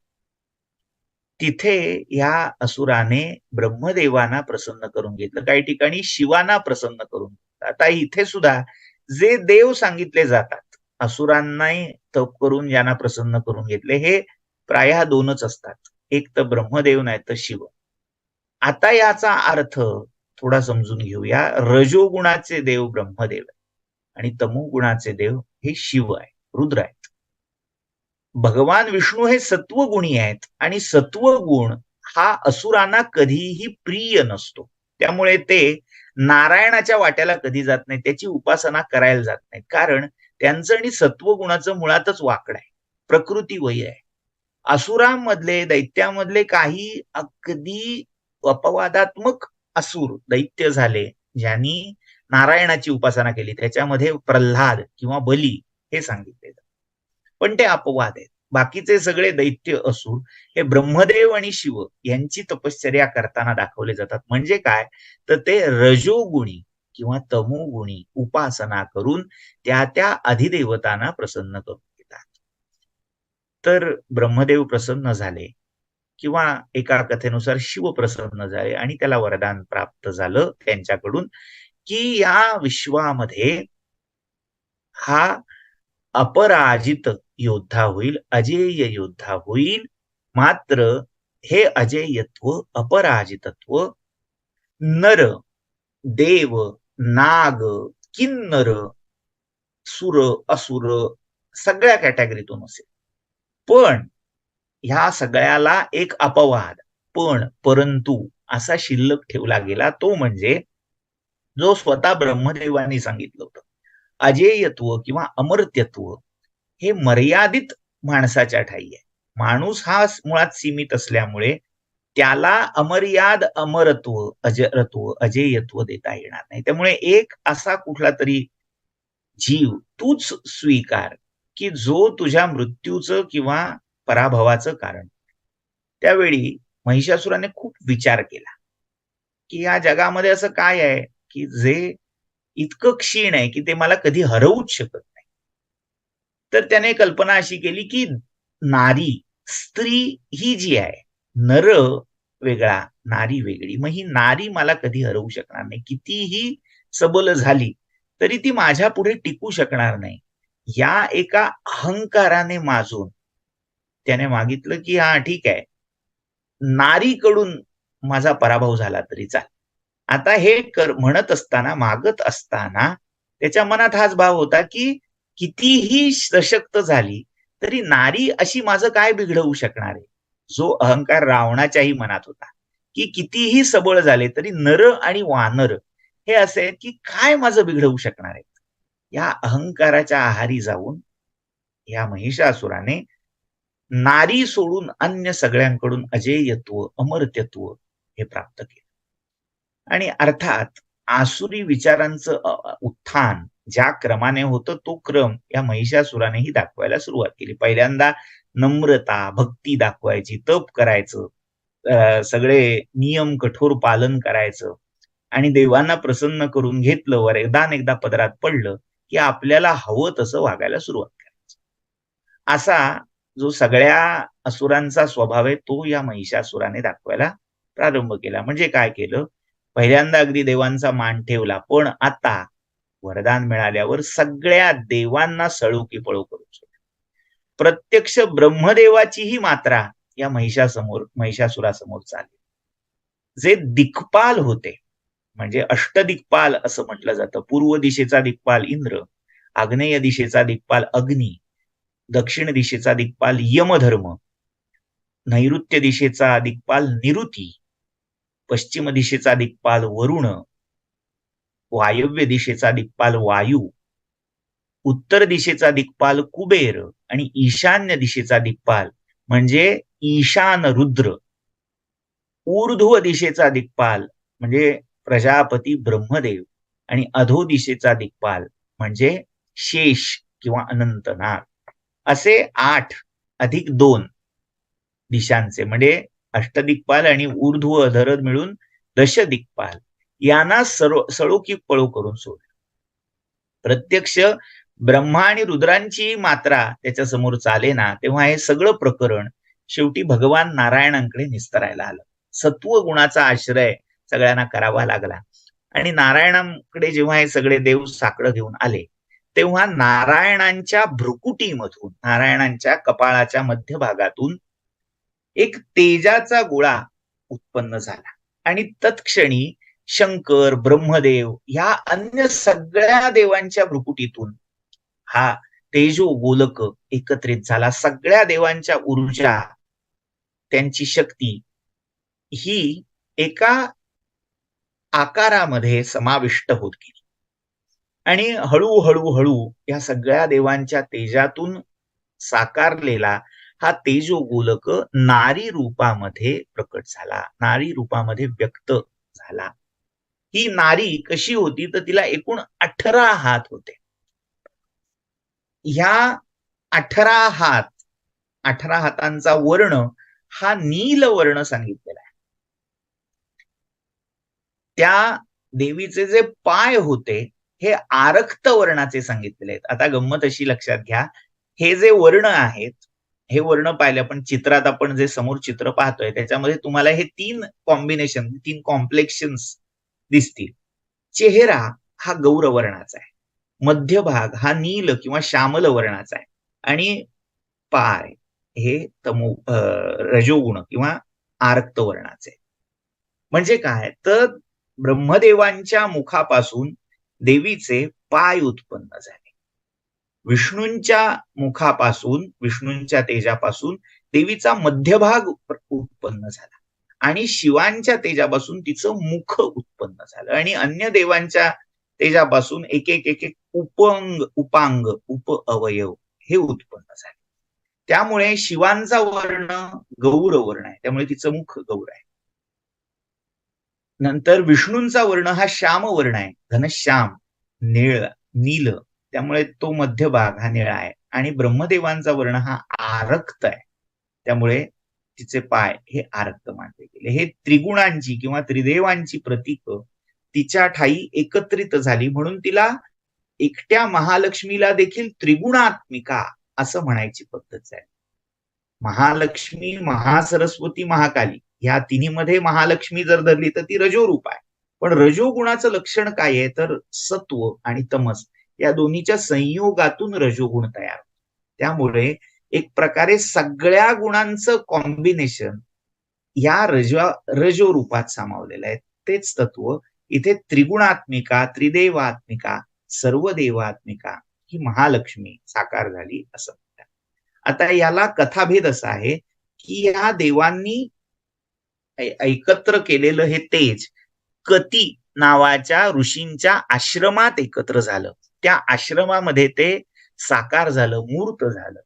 तिथे या असुराने ब्रह्मदेवांना प्रसन्न करून घेतलं, काही ठिकाणी शिवांना प्रसन्न करून घेतलं. आता इथे सुद्धा जे देव सांगितले जातात, असुरांना तप करून ज्यांना प्रसन्न करून घेतले, हे प्रायः दोनच असतात, एक तर ब्रह्मदेव नाही तर शिव. आता याचा अर्थ थोडा समजून घेऊया. रजोगुणाचे देव ब्रह्मदेव आणि तमोगुणाचे देव हे शिव आहे, रुद्र आहेत. भगवान विष्णू हे सत्वगुणी आहेत आणि सत्वगुण हा असुरांना कधीही प्रिय नसतो. त्यामुळे ते नारायणाच्या वाट्याला कधी जात नाही, त्याची उपासना करायला जात नाही, कारण त्यांचं आणि सत्वगुणाचं मुळातच वाकड आहे, प्रकृती वैर आहे. असुरांमधले, दैत्यामधले काही अगदी अपवादात्मक असुर दैत्य झाले ज्यांनी नारायणाची उपासना केली, त्याच्यामध्ये प्रल्हाद किंवा बली हे सांगितले, पण ते अपवाद आहेत. बाकीचे सगळे दैत्य असुर हे ब्रह्मदेव आणि शिव यांची तपश्चर्या करताना दाखवले जातात. म्हणजे काय, तर ते रजोगुणी किंवा तमोगुणी उपासना करून त्या अधिदेवतांना प्रसन्न करून घेतात. तर ब्रह्मदेव प्रसन्न झाले किंवा एका कथेनुसार शिव प्रसन्न झाले आणि त्याला वरदान प्राप्त झालं त्यांच्याकडून की या विश्वामध्ये हा अपराजित योद्धा होईल, अजेय योद्धा होईल. मात्र हे अजेयत्व, अपराजितत्व नर, देव, नाग, किन्नर, सुर, असुर सगळ्या कॅटेगरीतून असेल. पण ह्या सगळ्याला एक अपवाद, परंतु असा शिल्लक ठेवला गेला, तो म्हणजे जो स्वतः ब्रह्मदेवांनी सांगितलं होतं, अजेयत्व किंवा अमर्त्यत्व हे मर्यादित माणसाच्या ठायी आहे. माणूस हा मुळात सीमित असल्यामुळे त्याला अमर्याद अमरत्व, अजरत्व, अजेयत्व देता येणार नाही. त्यामुळे एक असा कुठला तरी जीव तूच स्वीकार की जो तुझ्या मृत्यूचं किंवा पराभवाचं कारण. त्यावेळी महिषासुराने खूप विचार केला की या जगामध्ये असं काय आहे की जे इतकं क्षीण आहे की ते मला कधी हरवूच शकत नाही. तर त्याने कल्पना अशी केली की नारी, स्त्री ही जी आहे, नर वेगळा, नारी वेगळी, मग ही नारी मला कधी हरवू शकणार नाही. कितीही सबल झाली तरी ती माझ्या पुढे टिकू शकणार नाही. या एका अहंकाराने माजून त्याने मागितलं की हा ठीक आहे, नारीकडून माझा पराभव झाला तरी चालेल. आता हे म्हणत असताना, मागत असताना त्याच्या मनात हाच भाव होता की कितीही सशक्त झाली तरी नारी अशी माझं काय बिघडवू शकणार आहे. जो अहंकार रावणाच्याही मनात होता की कितीही सबळ झाले तरी नर आणि वानर हे असे आहेत की काय माझं बिघडवू शकणार आहेत. या अहंकाराच्या आहारी जाऊन या महिषासुराने नारी सोडून अन्य सगळ्यांकडून अजेयत्व, अमर्त्यत्व हे प्राप्त केलं. आणि अर्थात आसुरी विचारांचं उत्थान ज्या क्रमाने होतं तो क्रम या महिषासुरानेही दाखवायला सुरुवात केली. पहिल्यांदा नम्रता, भक्ती दाखवायची, तप करायचं, सगळे नियम कठोर पालन करायचं आणि देवांना प्रसन्न करून घेतलं, वरदान एकदा पदरात पडलं की आपल्याला हवं तसं वागायला सुरुवात करायची. असा जो सगळ्या असुरांचा स्वभाव आहे तो या महिषासुराने दाखवायला प्रारंभ केला. म्हणजे काय केलं, पहिल्यांदा अगदी देवांचा मान ठेवला, पण आता वरदान मिळाल्यावर सगळ्या देवांना सळू की पळू करून सोडलं. प्रत्यक्ष ब्रह्मदेवाचीही मात्रा या महिषासुरासमोर चालली. जे दिक्पाल होते, म्हणजे अष्टदिक्पाल असं म्हटलं जातं. पूर्व दिशेचा दिक्पाल इंद्र, आग्नेय दिशेचा दिक्पाल अग्नी, दक्षिण दिशेचा दिक्पाल यमधर्म, नैऋत्य दिशेचा दिक्पाल निरुती, पश्चिम दिशेचा दिक्पाल वरुण, वायव्य दिशेचा दिक्पाल वायू, उत्तर दिशेचा दिक्पाल कुबेर आणि ईशान्य दिशेचा दिक्पाल म्हणजे ईशान रुद्र, ऊर्ध्व दिशेचा दिक्पाल म्हणजे प्रजापती ब्रह्मदेव आणि अधो दिशेचा दिक्पाल म्हणजे शेष किंवा अनंतनाग, असे 8 अधिक 2 दिशांचे म्हणजे अष्टदिक्पाल आणि ऊर्ध्व अधर मिळून दशदिक्पाल यांना सळोकी पळो करून सोडलं. प्रत्यक्ष ब्रह्मा आणि रुद्रांची मात्रा त्याच्या समोर चालेना, तेव्हा हे सगळं प्रकरण शेवटी भगवान नारायणांकडे निस्तरायला आलं. सत्व गुणाचा आश्रय सगळ्यांना करावा लागला आणि नारायणांकडे जेव्हा हे सगळे देव साकडं घेऊन आले तेव्हा नारायणांच्या भ्रुकुटीमधून, नारायणांच्या कपाळाच्या मध्यभागातून एक तेजाचा गोळा उत्पन्न झाला आणि तत्क्षणी शंकर, ब्रह्मदेव या अन्य सगळ्या देवांच्या भ्रुकुटीतून हा तेजो गोलक एकत्रित झाला. सगळ्या देवांच्या ऊर्जा, त्यांची शक्ती ही एका आकारामध्ये समाविष्ट होत गेली आणि हळूहळू या सगळ्या देवांच्या तेजातून साकारलेला हा तेजो गोलक नारी रूपामध्ये प्रकट झाला, नारी रूपामध्ये व्यक्त झाला. ही नारी कशी होती तर तिला एकूण 18 हात होते. ह्या 18 हातांचा वर्ण हा नील वर्ण सांगितलेला आहे. त्या देवीचे जे पाय होते हे आरक्त वर्णाचे सांगितलेले आहेत. आता गंमत अशी लक्षात घ्या, हे जे वर्ण आहेत हे वर्ण पाहिले आपण चित्रात, आपण जे समोर चित्र पाहतोय त्याच्यामध्ये तुम्हाला हे 3 कॉम्बिनेशन, 3 कॉम्प्लेक्शन्स दिसतील. चेहरा हा गौरवर्णाचा आहे, मध्यभाग हा नील किंवा श्यामल वर्णाचा आहे आणि पाय हे रजोगुण किंवा आरक्त वर्णाचे. म्हणजे काय तर ब्रह्मदेवांच्या मुखापासून देवीचे पाय उत्पन्न झाले, विष्णूंच्या मुखापासून, विष्णूंच्या तेजापासून देवीचा मध्यभाग उत्पन्न झाला आणि शिवांच्या तेजापासून तिचं मुख उत्पन्न झालं आणि अन्य देवांच्या तेजापासून एक एक उपांग, उप अवयव हे उत्पन्न झाले. त्यामुळे शिवांचा वर्ण गौर वर्ण आहे, त्यामुळे तिचं मुख गौर आहे. नंतर विष्णूंचा वर्ण हा श्याम वर्ण आहे, घनश्याम, नील, त्यामुळे तो मध्यभाग हा निळा आहे आणि ब्रह्मदेवांचा वर्ण हा आरक्त आहे, त्यामुळे तिचे पाय हे आरक्त मानले गेले. हे त्रिगुणांची किंवा त्रिदेवांची प्रतीक तिच्या ठाई एकत्रित झाली, म्हणून तिला एकट्या महालक्ष्मीला देखील त्रिगुणात्मिका असं म्हणायची पद्धत आहे. महालक्ष्मी, महासरस्वती, महाकाली ह्या तिन्हीमध्ये महालक्ष्मी जर धरली तर ती रजोरूप आहे. पण रजोगुणाचं लक्षण काय आहे तर सत्व आणि तमस या दोन्हीच्या संयोगातून रजोगुण तयार होतो. त्यामुळे एक प्रकारे सगळ्या गुणांचं कॉम्बिनेशन या रजो रूपात सामावलेलं आहे. तेच तत्व इथे त्रिगुणात्मिका, त्रिदेवात्मिका, सर्वदेवात्मिका ही महालक्ष्मी साकार झाली असं म्हणतात. आता याला कथाभेद असा आहे की या देवांनी एकत्र केलेलं हे तेज कती नावाच्या ऋषींच्या आश्रमात एकत्र झालं. त्या आश्रमामध्ये ते साकार झालं, मूर्त झालं.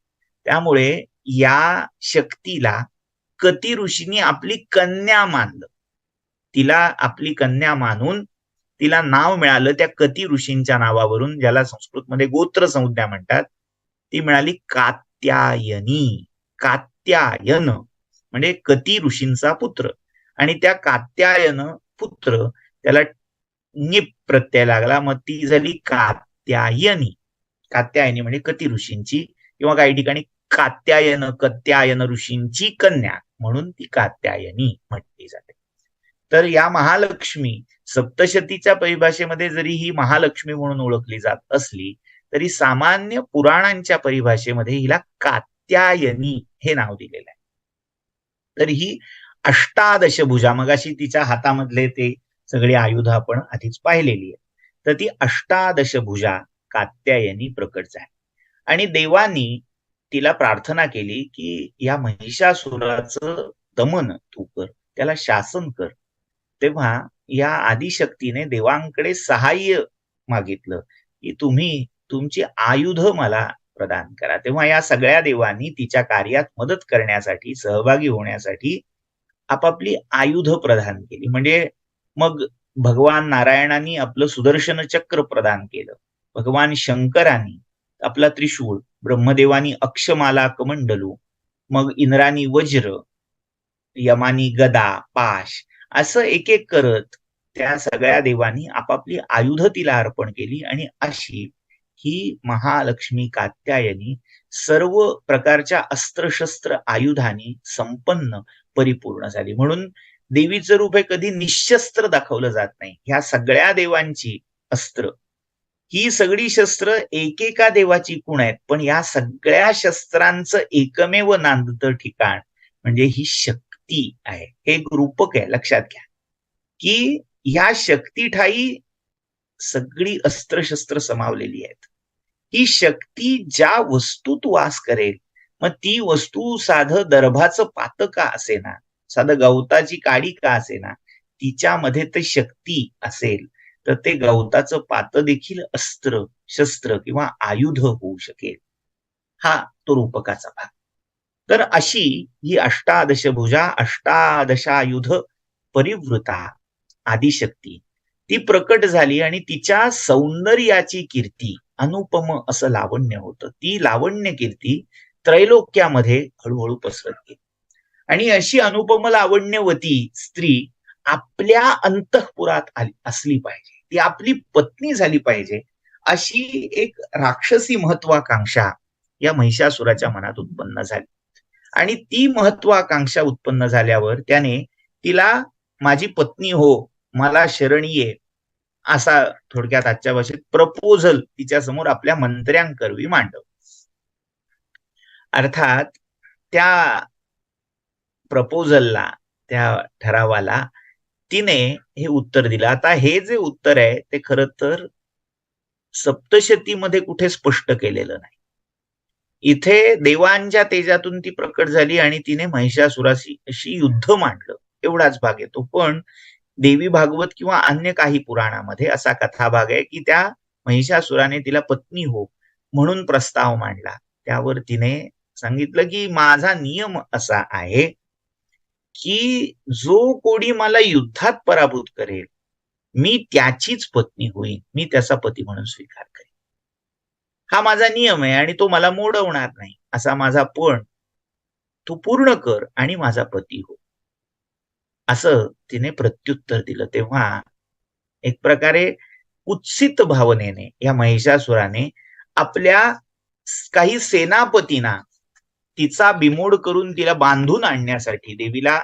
त्यामुळे या शक्तीला कती ऋषींनी आपली कन्या मानलं. तिला आपली कन्या मानून तिला नाव मिळालं त्या कती ऋषींच्या नावावरून, ज्याला संस्कृतमध्ये गोत्र संज्ञा म्हणतात. ती मिळाली कात्यायनी. कात्यायन म्हणजे कती ऋषींचा पुत्र. आणि त्या कात्यायन पुत्र त्याला निप प्रत्यय लागला, मग ती झाली कात्यायनी. कात्यायनी म्हणजे कती ऋषींची, किंवा काही ठिकाणी कत्यायन ऋषींची कन्या म्हणून ती कात्यायनी म्हटली जाते. तर या महालक्ष्मी सप्तशतीच्या परिभाषेमध्ये जरी ही महालक्ष्मी म्हणून ओळखली जात असली तरी सामान्य पुराणांच्या परिभाषेमध्ये हिला कात्यायनी हे नाव दिलेलं आहे. तर ही अष्टादश भुजा, मगाशी तिच्या हातामधले ते सगळे आयुध आपण आधीच पाहिलेली आहे. तर ती अष्टादश भुजा कात्यायनी प्रकट झाली आणि देवानी तिला प्रार्थना केली की या महिषासुराचं दमन तू कर, त्याला शासन कर. तेव्हा या आदिशक्तीने देवांकडे सहाय्य मागितलं की तुम्ही तुमची आयुध मला प्रदान करा. तेव्हा या सगळ्या देवांनी तिच्या कार्यात मदत करण्यासाठी, सहभागी होण्यासाठी आपापली आयुध प्रदान केली. म्हणजे मग भगवान नारायणांनी आपलं सुदर्शन चक्र प्रदान केलं, भगवान शंकरांनी आपला त्रिशूळ, ब्रह्मदेवानी अक्षमाला कमंडलू, मग इंद्रानी वज्र, यमानी गदा, पाश, असं एक एक करत त्या सगळ्या देवांनी आपापली आयुध तिला अर्पण केली. आणि अशी ही महालक्ष्मी कात्यायनी सर्व प्रकारच्या अस्त्रशस्त्र आयुधांनी संपन्न परिपूर्ण झाली. म्हणून देवीचं रूप हे कधी निशस्त्र दाखवलं जात नाही. ह्या सगळ्या देवांची अस्त्र, ही सगळी शस्त्र एकेका देवाची गुण आहेत, पण या सगळ्या शस्त्रांचं एकमेव नांदतं ठिकाण म्हणजे ही शक्ती आहे. हे एक रूपक आहे, लक्षात घ्या की या शक्तीठाई सगळी अस्त्रशस्त्र समावलेली आहेत. ही शक्ती ज्या वस्तूत वास करेल, मग ती वस्तू साधं दर्भाचं पातं का असेना, साधं गवताची काडी का असेना, तिच्यामध्ये ते शक्ती असेल तर ते गवताचं पातं देखील अस्त्र, शस्त्र किंवा आयुध होऊ शकेल. हा तो रूपकाचा भाग. तर अशी ही अष्टादश भुजा, अष्टादशायुध परिवृता आदिशक्ती ती प्रकट झाली आणि तिच्या सौंदर्याची कीर्ती अनुपम असं लावण्य होतं. ती लावण्य कीर्ती त्रैलोक्यामध्ये हळूहळू पसरत गेली. आणि अशी अनुपम लावण्यवती स्त्री आपल्या अंतःपुरात असली पाहिजे, ती आपली पत्नी झाली पाहिजे, अशी एक राक्षसी महत्वाकांक्षा या महिषासुराच्या मनात उत्पन्न झाली. आणि ती महत्वाकांक्षा उत्पन्न झाल्यावर त्याने तिला माझी पत्नी हो, मला शरणी ये, असा थोडक्यात आजच्या भाषेत प्रपोजल तिच्या समोर आपल्या मंत्र्यांकरवी मांडव. अर्थात त्या प्रपोजलला, त्या ठरावाला तिने हे उत्तर दिलं. आता हे जे उत्तर आहे ते खरं तर सप्तशतीमध्ये कुठे स्पष्ट केलेलं नाही. इथे देवांच्या तेजातून ती प्रकट झाली आणि तिने महिषासुराशी युद्ध मांडलं, एवढाच भाग येतो. पण देवी भागवत किंवा अन्य काही पुराणामध्ये असा कथाभाग आहे की त्या महिषासुराने तिला पत्नी हो म्हणून प्रस्ताव मांडला. त्यावर तिने सांगितलं की माझा नियम असा आहे की जो कोणी मला युद्धात पराभूत करेल मी त्याचीच पत्नी होईन, मी त्याचा पती म्हणून स्वीकार करेन. हा माझा नियम आहे आणि तो मला मोडवणार नाही. असा माझा पण तू पूर्ण कर आणि माझा पती हो, असं तिने प्रत्युत्तर दिलं. तेव्हा एक प्रकारे कुत्सित भावनेने या महिषासुराने आपल्या काही सेनापतींना तिचा बिमोड करून तिला बांधून आणण्यासाठी, देवीला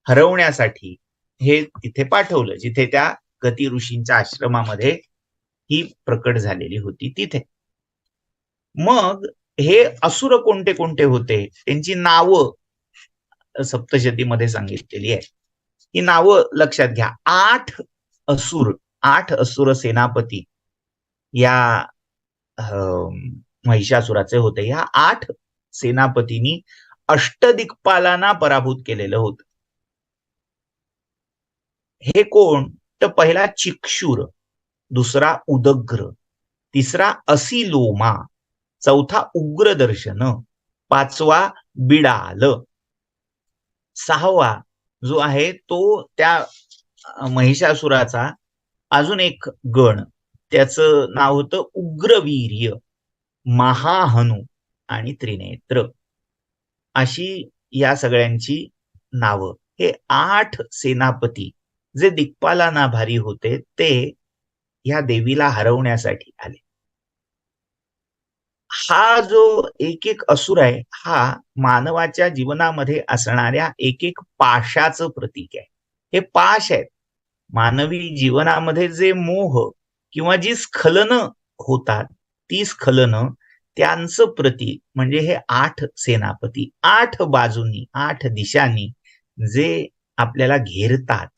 हरवण्यासाठी हे तिथे पाठवलं, जिथे त्या गती ऋषींच्या आश्रमामध्ये ही प्रकट झालेली होती तिथे. मग हे असुर कोणते कोणते होते, त्यांची नावं सप्तशतीमध्ये सांगितलेली आहे. ही नावं लक्षात घ्या. 8 असुर सेनापती या महिषासुराचे होते. या 8 सेनापतींनी अष्टदिक्पालांना पराभूत केलेलं होतं. हे कोण? तर पहिला चिक्षुर, दुसरा उदग्र, तिसरा असिलोमा, चौथा उग्रदर्शन, पाचवा बिडाल, सहावा जो आहे तो त्या महिषासुराचा अजून एक गण, त्याचं नाव होतं उग्रवीर्य, महाहनु आणि त्रिनेत्र. अशी या सगळ्यांची नावं. हे 8 सेनापती जे दिक्पालांना भारी होते ते या देवीला हरवण्यासाठी आले. हा जो एक एक असुर आहे हा मानवाच्या जीवनामध्ये असणाऱ्या एक एक पाशाचं प्रतीक आहे. हे पाश आहेत. मानवी जीवनामध्ये जे मोह किंवा जी स्खलनं होतात, ती स्खलनं त्यांचं प्रतीक म्हणजे हे 8 सेनापती, 8 बाजूंनी, 8 दिशांनी जे आपल्याला घेरतात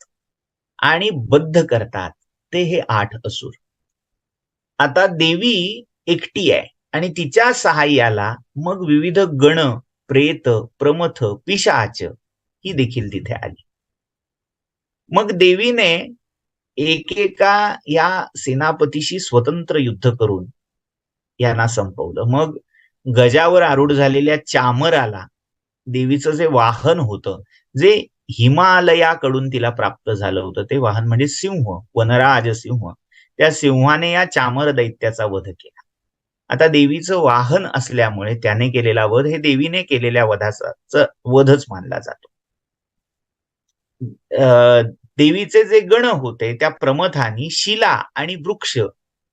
आणि बद्ध करतात, ते हे 8 असुर. आता देवी एकटी आहे आणि तिच्या सहाय्याला मग विविध गण, प्रेत, प्रमथ, पिशाच ही देखील तिथे आली. मग देवीने एकेका या सेनापतीशी स्वतंत्र युद्ध करून यांना संपवलं. मग गजावर आरूढ झालेल्या चामराला देवीचं जे वाहन होतं, जे हिमालयाकडून तिला प्राप्त झालं होतं, ते वाहन म्हणजे सिंह, वनराज सिंह, त्या सिंहाने या चामर दैत्याचा वध केला. आता देवीचं वाहन असल्यामुळे त्याने केलेला वध हे देवीने केलेल्या वधाचा वधच मानला जातो. देवीचे जे गण होते त्या प्रमथांनी शिला आणि वृक्ष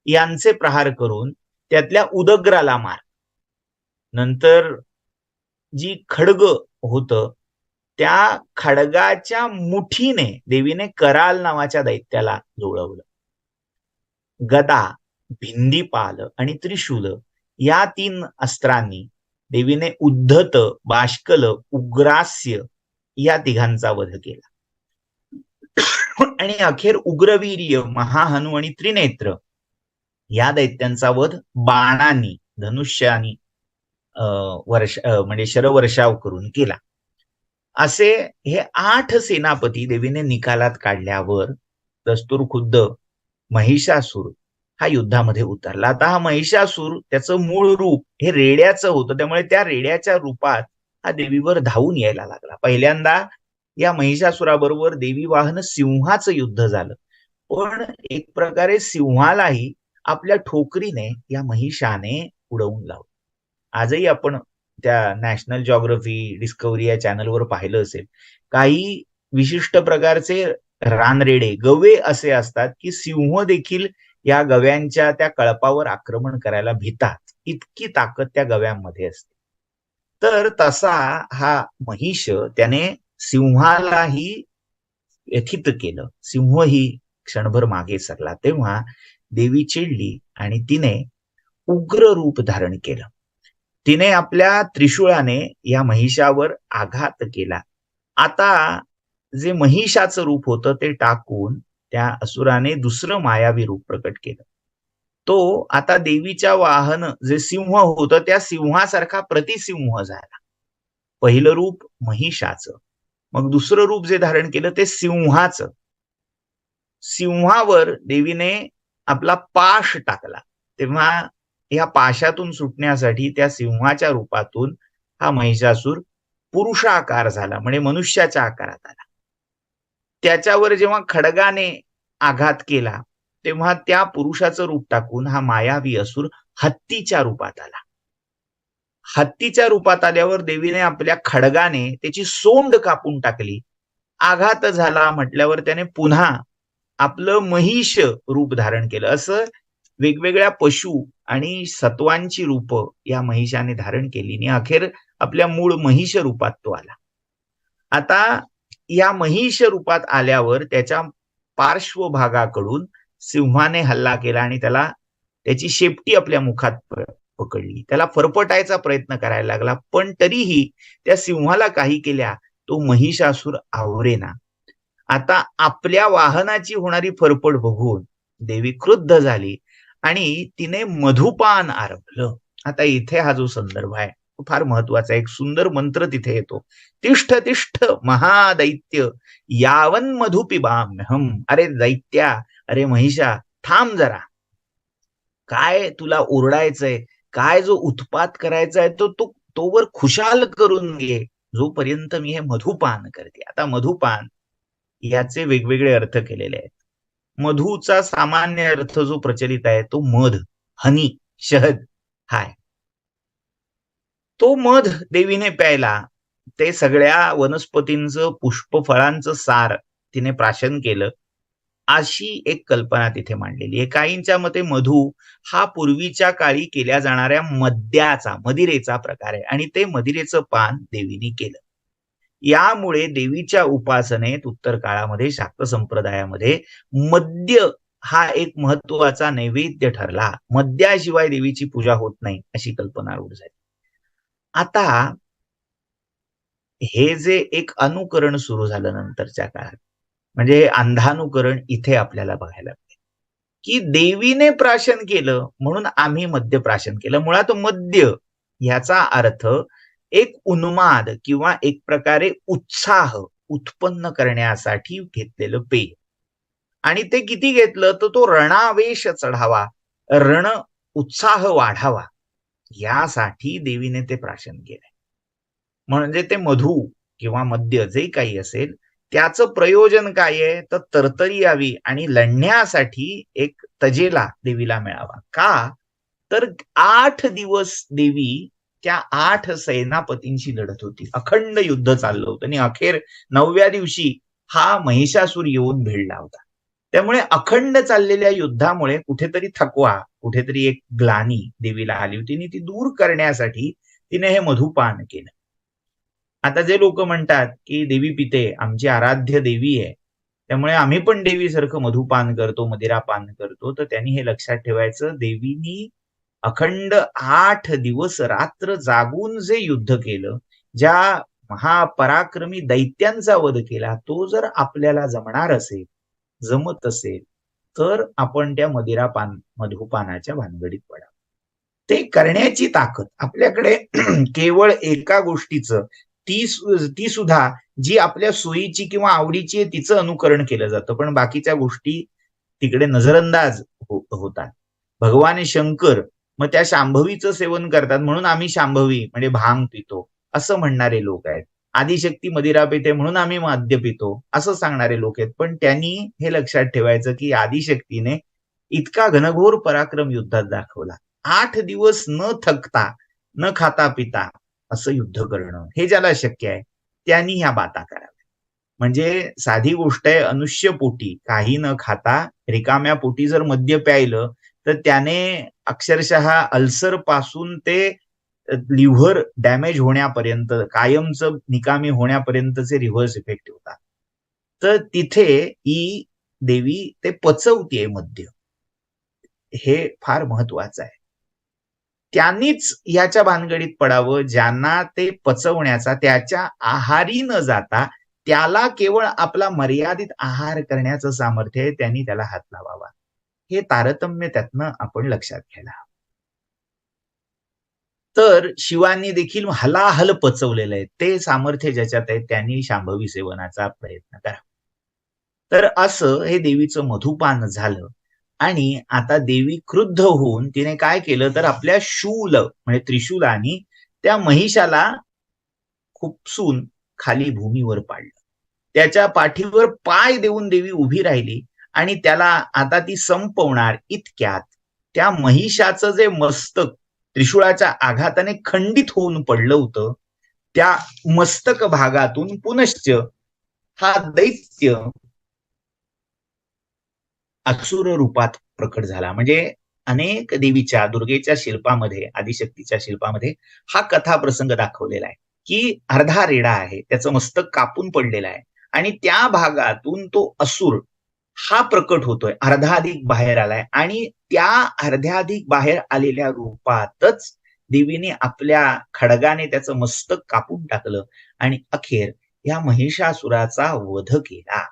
यांचे प्रहार करून त्यातल्या उदग्राला मार. नंतर जी खड्ग होतं त्या खड्गाच्या मुठीने देवीने कराल नावाच्या दैत्याला जुळवलं. गदा, भिंदीपाल आणि त्रिशूल या 3 अस्त्रांनी देवीने उद्धत, बाष्कल, उग्रास्य या तिघांचा वध केला. आणि अखेर उग्रवीर्य, महाहनु आणि त्रिनेत्र या दैत्यांचा वध बाणांनी, धनुष्यानी म्हणजे शरवर्षाव करून केला. असे हे 8 सेनापती देवीने निकालात काढल्यावर दस्तूर खुद्द महिषासूर हा युद्धामध्ये उतरला. आता हा महिषासूर त्याचं मूळ रूप हे रेड्याचं होतं, त्यामुळे त्या रेड्याच्या रूपात हा देवीवर धावून यायला लागला. पहिल्यांदा या महिषासुराबरोबर देवी वाहन सिंहाचं युद्ध झालं, पण एक प्रकारे सिंहालाही आपल्या ठोकरीने या महिषाने उडवून लावलं. आजही आपण त्या नॅशनल जॉग्राफी, डिस्कव्हरी या चॅनलवर पाहिलं असेल, काही विशिष्ट प्रकारचे रानरेडे, गवे असे असतात की सिंह देखील या गव्यांच्या त्या कळपावर आक्रमण करायला भितात, इतकी ताकद त्या गव्यांमध्ये असते. तर तसा हा महिष त्याने सिंहालाही व्यथित केलं. सिंहही क्षणभर मागे सरला. तेव्हा देवी चिडली आणि तिने उग्र रूप धारण केलं. तिने आपल्या त्रिशूळाने या महिषावर आघात केला. आता जे महिषाचं रूप होतं ते टाकून त्या असुराने दुसरं मायावी रूप प्रकट केलं. तो आता देवीच्या वाहन जे सिंह होतं त्या सिंहासारखा प्रतिसिंह झाला. पहिलं रूप महिषाचं, मग दुसरं रूप जे धारण केलं ते सिंहाचं. सिंहावर देवीने आपला पाश टाकला. तेव्हा या पाशातून सुटण्यासाठी त्या सिंहाच्या रूपातून हा महिषासूर पुरुषाकार झाला, म्हणजे मनुष्याच्या आकारात आला. त्याच्यावर जेव्हा खड्गाने आघात केला तेव्हा त्या पुरुषाचं रूप टाकून हा मायावी असुर हत्तीच्या रूपात आला. हत्तीच्या रूपात आल्यावर देवीने आपल्या खड्गाने त्याची सोंड कापून टाकली. आघात झाला म्हटल्यावर त्याने पुन्हा आपलं महिष रूप धारण केलं. असं वेगवेगळ्या पशु आणि सत्वांची रूप या महिषाने धारण केली आणि अखेर आपल्या मूळ महिष रूपात तो आला. आता या महिष रूपात आल्यावर त्याच्या पार्श्वभागाकडून सिंहाने हल्ला केला आणि त्याला त्याची शेपटी आपल्या मुखात पकडली. त्याला फरफटायचा प्रयत्न करायला लागला, पण तरीही त्या सिंहाला काही केल्या तो महिषासूर आवरेना. आता आपल्या वाहनाची होणारी फरफट बघून देवी क्रुद्ध झाली आणि तिने मधुपान आरंभलं. आता इथे हा जो संदर्भ आहे तो फार महत्वाचा. एक सुंदर मंत्र तिथे येतो, तिष्ठ तिष्ठ महादैत्य यावन मधु पिबाम्यहम. अरे दैत्या, अरे महिषा, थांब जरा. काय तुला ओरडायचंय, काय जो उत्पात करायचा आहे तो तोवर खुशाल करून घे, जोपर्यंत मी हे मधुपान करते. आता मधुपान याचे वेगवेगळे अर्थ केलेले आहेत. मधूचा सामान्य अर्थ जो प्रचलित आहे तो मध, हनी, शहद हाय. तो मध देवीने प्यायला. ते सगळ्या वनस्पतींचं पुष्पफळांचं सार तिने प्राशन केलं, अशी एक कल्पना तिथे मांडलेली आहे. काहींच्या मते मधू हा पूर्वीच्या काळी केल्या जाणाऱ्या मदिरेचा प्रकार आहे आणि ते मदिरेचं पान देवीने केलं. यामुळे देवीच्या उपासनेत उत्तर काळामध्ये शाक्त संप्रदायामध्ये मद्य हा एक महत्वाचा नैवेद्य ठरला. मद्याशिवाय देवीची पूजा होत नाही अशी कल्पना रूढ झाली. आता हे जे एक अनुकरण सुरू झालं नंतरच्या काळात, म्हणजे हे अंधानुकरण इथे आपल्याला बघायला मिळेल की देवीने प्राशन केलं म्हणून आम्ही मद्य प्राशन केलं. मुळात मद्य ह्याचा अर्थ एक उन्माद किंवा एक प्रकारे उत्साह उत्पन्न करण्यासाठी घेतलेलं पेय. आणि ते किती घेतलं तर तो रणावेश चढावा, रण उत्साह वाढावा, यासाठी देवीने ते प्राशन केलंय. म्हणजे ते मधू किंवा मद्य जे काही असेल त्याचं प्रयोजन काय आहे तर तरतरी यावी आणि लढण्यासाठी एक तजेला देवीला मिळावा. का तर 8 दिवस देवी त्या 8 सेनापतींशी लढत होती. अखंड युद्ध चाललं होतं आणि अखेर 9व्या दिवशी हा महिषासूर येऊन भिडला होता. त्यामुळे अखंड चाललेल्या युद्धामुळे कुठेतरी थकवा, कुठेतरी एक ग्लानी देवीला आली होती आणि ती दूर करण्यासाठी तिने हे मधुपान केलं. आता जे लोक म्हणतात की देवी पिते, आमची आराध्य देवी आहे, त्यामुळे आम्ही पण देवीसारखं मधुपान करतो, मदिरापान करतो, तर त्यांनी हे लक्षात ठेवायचं, देवीनी अखंड 8 दिवस रात्र जागून जे युद्ध केलं, ज्या महापराक्रमी दैत्यांचा वध केला, तो जर आपल्याला जमत असेल तर आपण त्या मधुपानाच्या भानगडीत पडा. ते करण्याची ताकद आपल्याकडे केवळ एका गोष्टीचं, ती सुद्धा जी आपल्या सोयीची किंवा आवडीची आहे तिचं अनुकरण केलं जातं, पण बाकीच्या गोष्टी तिकडे नजरअंदाज होतात. भगवान शंकर मग त्या शांभवीचं सेवन करतात म्हणून आम्ही शांभवी म्हणजे भांग पितो असं म्हणणारे लोक आहेत. आदिशक्ती मदिरा पिते म्हणून आम्ही मद्य पितो असं सांगणारे लोक आहेत. पण त्यांनी हे लक्षात ठेवायचं की आदिशक्तीने इतका घनघोर पराक्रम युद्धात दाखवला. 8 दिवस न थकता न खाता पिता असं युद्ध करणं हे ज्याला शक्य आहे त्यांनी ह्या बाता कराव्या. म्हणजे साधी गोष्ट आहे, अनुष्य पोटी काही न खाता रिकाम्या पोटी जर मद्य प्यायलं तर त्याने अक्षरशः अल्सर पासून ते लिव्हर डॅमेज होण्यापर्यंत, कायमचं निकामी होण्यापर्यंतचे रिव्हर्स इफेक्ट होतात. तर तिथे ही देवी ते पचवतीये मद्य, हे फार महत्वाचं आहे. त्यांनीच याच्या भानगडीत पडावं ज्यांना ते पचवण्याचा, त्याच्या आहारी न जाता त्याला केवळ आपला मर्यादित आहार करण्याचं सामर्थ्य आहे, त्यांनी त्याला हात लावावा. हे तारतम्य त्यातनं आपण लक्षात घ्यायला हवं. तर शिवांनी देखील हलाहल पचवलेलं आहे, ते सामर्थ्य ज्याच्यात आहे त्यांनी शांभवी सेवनाचा प्रयत्न करा. तर असं हे देवीचं मधुपान झालं आणि आता देवी क्रुद्ध होऊन तिने काय केलं तर आपल्या शूल म्हणजे त्रिशूलानी त्या महिषाला खुपसून खाली भूमीवर पाडलं. त्याच्या पाठीवर पाय देऊन देवी उभी राहिली आणि त्याला आता ती संपवणार इतक्यात त्या महिषाचं जे मस्तक त्रिशूळाच्या आघाताने खंडित होऊन पडलं होतं, त्या मस्तक भागातून पुनश्च हा दैत्य असुर रूपात प्रकट झाला. म्हणजे अनेक देवीच्या, दुर्गेच्या शिल्पामध्ये, आदिशक्तीच्या शिल्पामध्ये हा कथा प्रसंग दाखवलेला आहे की अर्धा रेडा आहे, त्याचं मस्तक कापून पडलेलं आहे आणि त्या भागातून तो असुर हा प्रकट होतोय, अर्धाधिक बाहेर आलाय आणि त्या अर्ध्याधिक बाहेर आलेल्या रूपातच देवीने आपल्या खडगाने त्याचं मस्तक कापून टाकलं आणि अखेर या महिषासुराचा वध केला.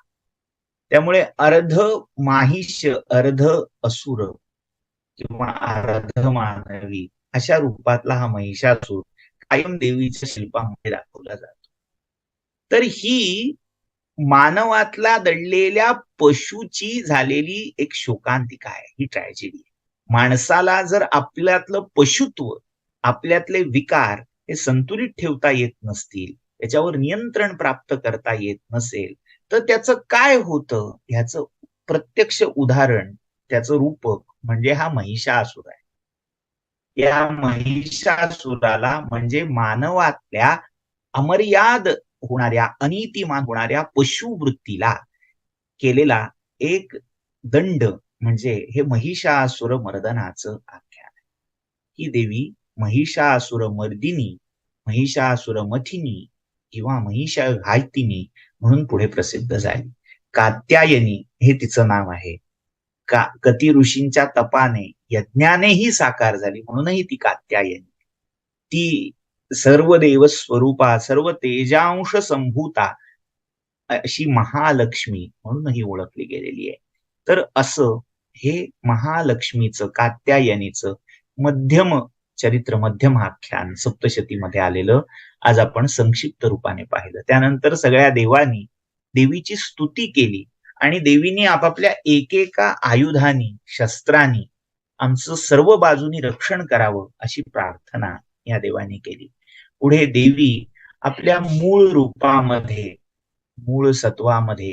त्यामुळे अर्ध माहिष, अर्ध असुर किंवा अर्ध मानवी अशा रूपातला हा महिषासूर कायम देवीच्या शिल्पामध्ये दाखवला जातो. तर ही मानवातला दडलेल्या पशुची झालेली एक शोकांतिका आहे, ही ट्रॅजेडी आहे. माणसाला जर आपल्यातलं पशुत्व, आपल्यातले विकार हे संतुलित ठेवता येत नसतील, त्याच्यावर नियंत्रण प्राप्त करता येत नसेल, तर त्याचं काय होतं ह्याचं प्रत्यक्ष उदाहरण, त्याचं रूपक म्हणजे हा महिषासूर आहे. या महिषासुराला म्हणजे मानवातल्या अमर्याद होणाऱ्या, अनीतिमान होणाऱ्या पशुवृत्तीला केलेला एक दंड म्हणजे हे महिषासुर मर्दनाचं आख्यान आहे. ही देवी महिषासुर मर्दिनी, महिषासुर मथिनी किंवा महिषघातिनी म्हणून पुढे प्रसिद्ध झाली. कात्यायनी हे तिचं नाव आहे. कती ऋषींच्या तपाने, यज्ञानेही साकार झाली म्हणूनही ती कात्यायनी. ती सर्व देव स्वरूपा, सर्व तेजांश संभूता अशी महालक्ष्मी म्हणूनही ओळखली गेलेली आहे. तर असं हे महालक्ष्मीचं, कात्यायनीचं मध्यम चरित्र, मध्यम आख्यान सप्तशतीमध्ये आलेलं आज आपण संक्षिप्त रूपाने पाहिलं. त्यानंतर सगळ्या देवांनी देवीची स्तुती केली आणि देवीने आपापल्या एकेका आयुधानी, शस्त्रांनी आमचं सर्व बाजूनी रक्षण करावं अशी प्रार्थना या देवांनी केली. पुढे देवी आपल्या मूळ रूपामध्ये, मूळ सत्वामध्ये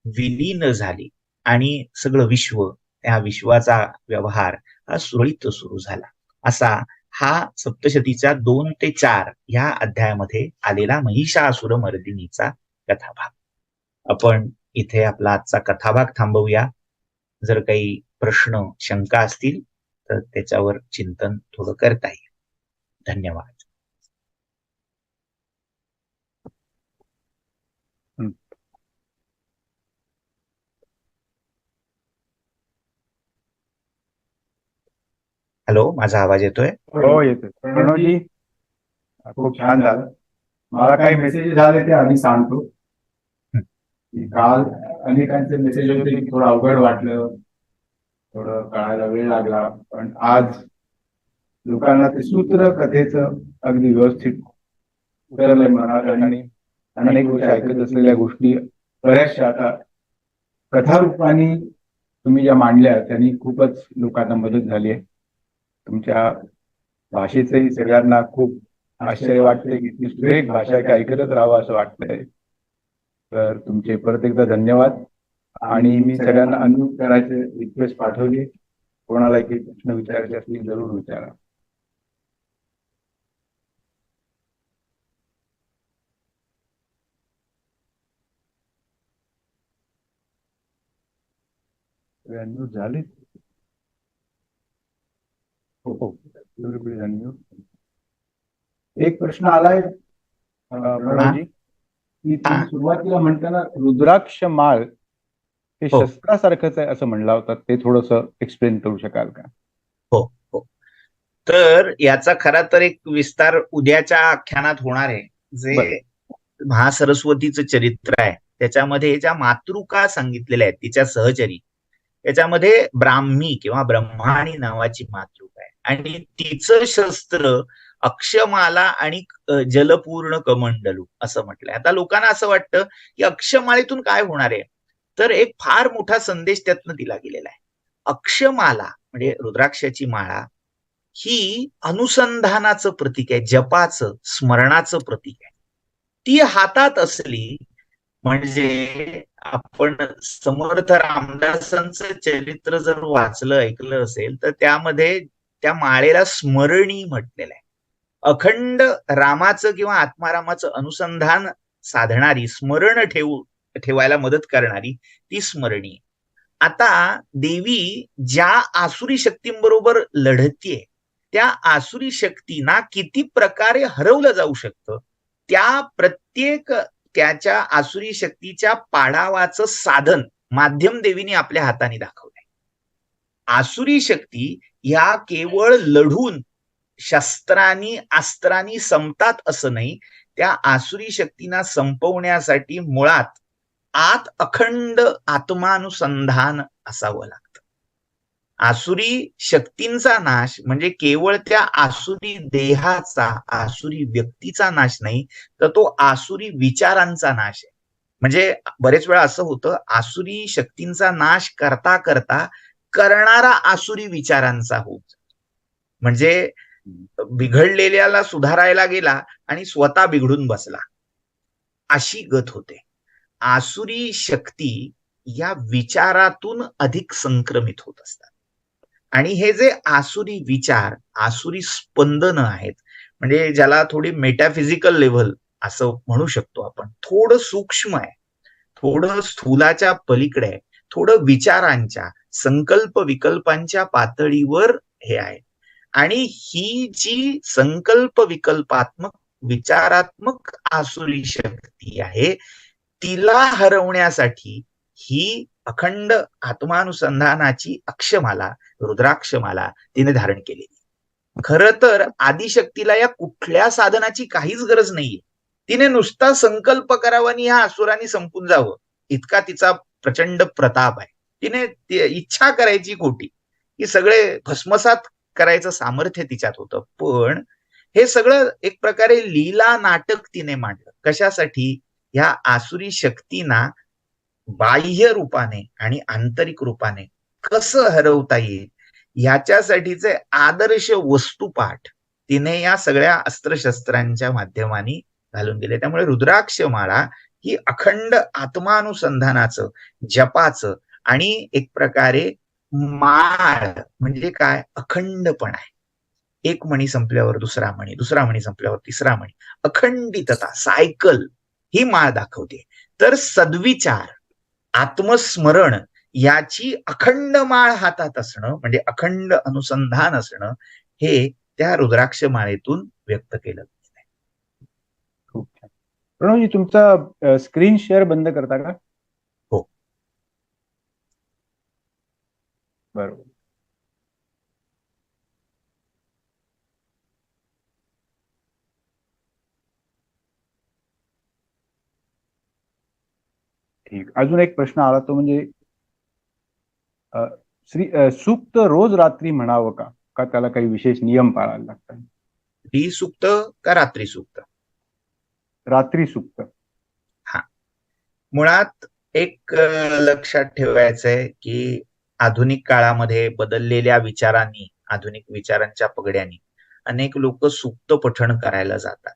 विलीन झाली आणि सगळं विश्व, त्या विश्वाचा व्यवहार हा सुरळीत सुरू झाला. असा हा सप्तशतीच्या 2 ते 4 या अध्यायामध्ये आलेला महिषासुर मर्दिनीचा कथाभाग. आपण इथे आपला आजचा कथाभाग थांबवूया. जर काही प्रश्न, शंका असतील तर त्याच्यावर चिंतन थोडं करता येईल. धन्यवाद. हॅलो, माझा आवाज येतोय? हो, येतोय. प्रणवजी, खूप छान झालं. मला काही मेसेजेस आले ते आधी सांगतो. काल अनेकांचे मेसेज होते की थोडं अवघड वाटलं, थोडं कळायला वेळ लागला, पण आज लोकांना ते सूत्र कथेचं अगदी व्यवस्थित उतरलंय मनात आणि अनेक गोष्टी ऐकत असलेल्या गोष्टी बऱ्याचशा आता कथारूपाने तुम्ही ज्या मांडल्या त्यांनी खूपच लोकांना मदत झाली आहे. तुमच्या भाषेचंही सगळ्यांना खूप आश्चर्य वाटते की ती सुरेख भाषा की ऐकतच राहावं असं वाटतंय. तर तुमचे परत एकदा धन्यवाद. आणि मी सगळ्यांना अनम्यूट करायचे रिक्वेस्ट पाठवली. कोणाला काही प्रश्न विचारायचे असतील जरूर विचारा. अनम्यूट झाले? हो, एक प्रश्न आलाय प्रणवजी की तुम्ही सुरुवातीला म्हणताना रुद्राक्ष माळ हे शस्त्रासारखंच आहे असं म्हणला होता, ते थोडस एक्सप्लेन करू शकाल का? हो हो. तर याचा खरा तर एक विस्तार उद्याच्या आख्यानात होणार आहे. जे महासरस्वतीचं चरित्र आहे त्याच्यामध्ये ज्या मातृका सांगितलेल्या आहेत, तिच्या सहचरी, त्याच्यामध्ये ब्राह्मी किंवा ब्रह्माणी नावाची मातृका आहे आणि तिचं शस्त्र अक्षमाला आणि जलपूर्ण कमंडलू असं म्हटलंय. आता लोकांना असं वाटतं की अक्षमाळेतून काय होणार आहे, तर एक फार मोठा संदेश त्यातनं दिला गेलेला आहे. अक्षमाला म्हणजे रुद्राक्षाची माळा ही अनुसंधानाचं प्रतीक आहे, जपाचं, स्मरणाचं प्रतीक आहे. ती हातात असली म्हणजे आपण समर्थ रामदासांचं चरित्र जर वाचलं, ऐकलं असेल तर त्यामध्ये त्या माळेला स्मरणी म्हटलेलं आहे. अखंड रामाचं किंवा आत्मारामाचं अनुसंधान साधणारी, स्मरण ठेवायला मदत करणारी ती स्मरणी. आता देवी ज्या आसुरी शक्तींबरोबर लढतीये त्या आसुरी शक्तींना किती प्रकारे हरवलं जाऊ शकतं, त्या प्रत्येक त्याच्या आसुरी शक्तीच्या पाडावाचं साधन माध्यम देवीने आपल्या हाताने दाखवलंय. आसुरी शक्ती ह्या केवळ लढून शस्त्रांनी अस्त्रांनी संपतात असं नाही, त्या आसुरी शक्तींना संपवण्यासाठी मुळात आत अखंड आत्मानुसंधान असावं लागतं. आसुरी शक्तींचा नाश म्हणजे केवळ त्या आसुरी देहाचा, आसुरी व्यक्तीचा नाश नाही, तर तो आसुरी विचारांचा नाश आहे. म्हणजे बरेच वेळा असं होतं, आसुरी शक्तींचा नाश करता करता करणारा आसुरी विचारांचा होत, म्हणजे बिघडलेल्याला सुधारायला गेला आणि स्वतः बिघडून बसला, अशी गत होते. आसुरी शक्ती या विचारातून अधिक संक्रमित होत असतात. आणि हे जे आसुरी विचार, आसुरी स्पंदन आहेत, म्हणजे ज्याला थोडी मेटाफिजिकल लेव्हल असं म्हणू शकतो आपण, थोडं सूक्ष्म आहे, थोडं स्थूलाच्या पलीकडे आहे, थोडं विचारांच्या, संकल्प विकल्पांच्या पातळीवर हे आहे. आणि ही जी संकल्प विकल्पात्मक विचारात्मक आसुरी शक्ती आहे, तिला हरवण्यासाठी ही अखंड आत्मानुसंधानाची अक्षमाला, रुद्राक्षमाला तिने धारण केलेली. खरं तर आदिशक्तीला या कुठल्या साधनाची काहीच गरज नाहीये. तिने नुसता संकल्प करावा आणि ह्या असुरांनी संपून जावं, इतका तिचा प्रचंड प्रताप आहे. तिने इच्छा करायची खोटी, की सगळे भस्मसात करायचं सामर्थ्य तिच्यात होतं. पण हे सगळं एक प्रकारे लीला नाटक तिने मांडलं. कशासाठी? ह्या आसुरी शक्तींना बाह्य रूपाने आणि आंतरिक रूपाने कसं हरवता येईल ह्याच्यासाठीचे आदर्श वस्तुपाठ तिने या सगळ्या अस्त्रशस्त्रांच्या माध्यमाने घालून दिले. त्यामुळे रुद्राक्षमाळा ही अखंड आत्मानुसंधानाचं, जपाचं आणि एक प्रकारे माळ म्हणजे काय, अखंडपणा आहे. एक मणी संपल्यावर दुसरा मणी, दुसरा मणी संपल्यावर तिसरा मणी, अखंडितता, सायकल ही माळ दाखवते. तर सद्विचार, आत्मस्मरण याची अखंड माळ हातात असणं म्हणजे अखंड अनुसंधान असणं, हे त्या रुद्राक्ष माळेतून व्यक्त केलं. खूप छान. प्रणवजी, तुमचा स्क्रीन शेअर बंद करता का? हो. बरोबर. ठीक. अजून एक प्रश्न आला, तो म्हणजे सूक्त रोज रात्री म्हणावं का? का त्याला काही विशेष नियम पाळायला लागतात? डी सूक्त का रात्री सूक्त? रात्री सूक्त. हा, मुळात एक लक्षात ठेवायचंय की आधुनिक काळामध्ये बदललेल्या विचारांनी, आधुनिक विचारांच्या पगड्यांनी अनेक लोक सूक्त पठण करायला जातात.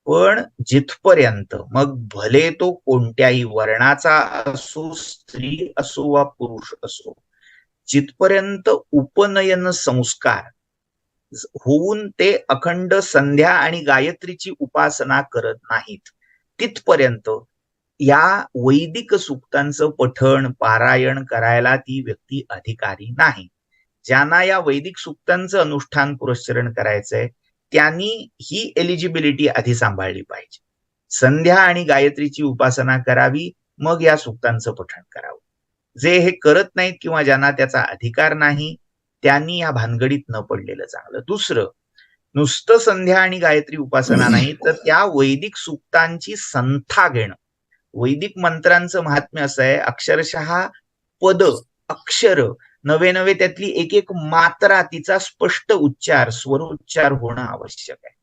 पण जिथपर्यंत, मग भले तो कोणत्याही वर्णाचा असो, स्त्री असो वा पुरुष असो, जिथपर्यंत उपनयन संस्कार होऊन ते अखंड संध्या आणि गायत्रीची उपासना करत नाहीत, तिथपर्यंत या वैदिक सूक्तांचं पठण, पारायण करायला ती व्यक्ती अधिकारी नाही. ज्यांना या वैदिक सूक्तांचं अनुष्ठान पुरस्चरण करायचंय त्यांनी ही एलिजिबिलिटी आधी सांभाळली पाहिजे. संध्या आणि गायत्रीची उपासना करावी, मग या सूक्तांचं पठण करावं. जे हे करत नाहीत किंवा ज्यांना त्याचा अधिकार नाही, त्यांनी या भानगडीत न पडलेलं चांगलं. दुसरं, नुसतं संध्या आणि गायत्री उपासना नाही, तर त्या वैदिक सूक्तांची संथा घेणं. वैदिक मंत्रांचं महात्म्य असं आहे, अक्षरशः पद, अक्षर, नवे नवे त्यातली एक एक मात्रा, तिचा स्पष्ट उच्चार, स्वरोच्चार होणं आवश्यक आहे.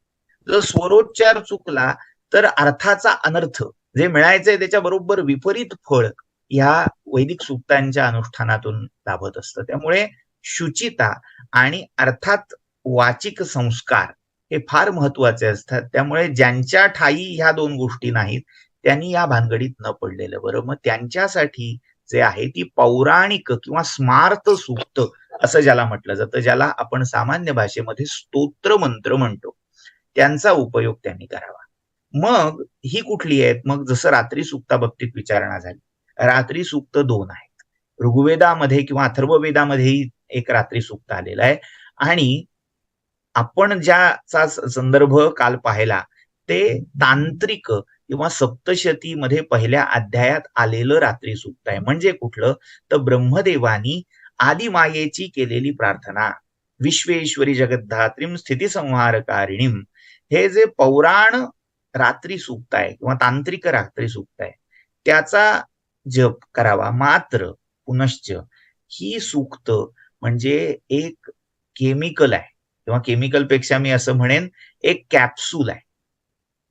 जर स्वरोच्चार चुकला तर अर्थाचा अनर्थ, जे मिळायचंय त्याच्या बरोबर विपरीत फळ ह्या वैदिक सूक्तांच्या अनुष्ठानातून लाभत असतं. त्यामुळे शुचिता आणि अर्थात वाचिक संस्कार हे फार महत्वाचे असतात. त्यामुळे ज्यांच्या ठाई ह्या दोन गोष्टी नाहीत त्यांनी या भानगडीत न पडलेलं बरं. मग त्यांच्यासाठी जे आहे ती पौराणिक किंवा स्मार्त सूक्त असं ज्याला म्हटलं जातं, ज्याला आपण सामान्य भाषेमध्ये स्तोत्र मंत्र म्हणतो, त्यांचा उपयोग त्यांनी करावा. मग ही कुठली आहेत? मग जसं रात्री सूक्ता बाबतीत विचारणा झाली, रात्री सूक्त 2 आहेत. ऋग्वेदामध्ये किंवा अथर्ववेदामध्येही एक रात्री सूक्त आलेलं आहे. आणि आपण ज्याचा संदर्भ काल पाहिला ते तांत्रिक किंवा सप्तशतीमध्ये पहिल्या अध्यायात आलेलं रात्री सूक्त आहे. म्हणजे कुठलं तर ब्रह्मदेवानी आदिमायेची केलेली प्रार्थना, विश्वेश्वरी जगद्धात्रीम स्थितिसंहारकारिणीम, हे जे पौराण रात्री सूक्त आहे किंवा तांत्रिक रात्री सूक्त आहे त्याचा जप करावा. मात्र पुनश्च ही सूक्त म्हणजे एक केमिकल आहे किंवा केमिकल पेक्षा मी असं म्हणेन एक कॅप्सूल आहे.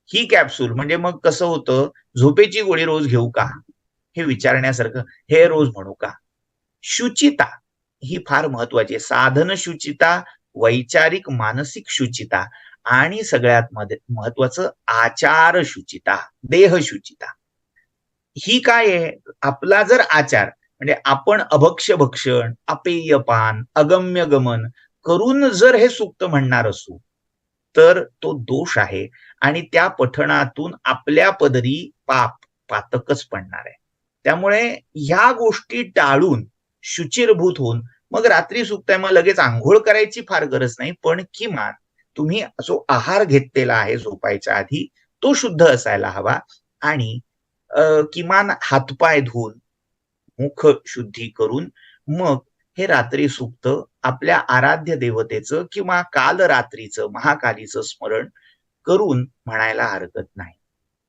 ही कॅप्सूल म्हणजे मग कसं होतं, झोपेची गोळी रोज घेऊ का हे विचारण्यासारखं, हे रोज म्हणू का. शुचिता ही फार महत्वाची आहे. साधन शुचिता, वैचारिक मानसिक शुचिता आणि सगळ्यात महत्वाचं आचार शुचिता, देह शुचिता. ही काय आहे, आपला जर आचार म्हणजे आपण अभक्ष भक्षण, अपेयपान, अगम्य गमन करून जर हे सूक्त म्हणणार असू तर तो दोष आहे आणि त्या पठणातून आपल्या पदरी पातकच पडणार आहे. त्यामुळे ह्या गोष्टी टाळून शुचिरभूत होऊन मग रात्री सूक्त आहे, मग लगेच आंघोळ करायची फार गरज नाही, पण किमान तुम्ही जो आहार घेतलेला आहे झोपायच्या आधी तो शुद्ध असायला हवा आणि किमान हातपाय धुवून मुख शुद्धी करून मग हे रात्री सूक्त आपल्या आराध्य देवतेचं किंवा काल रात्रीचं महाकालीचं स्मरण करून म्हणायला हरकत नाही.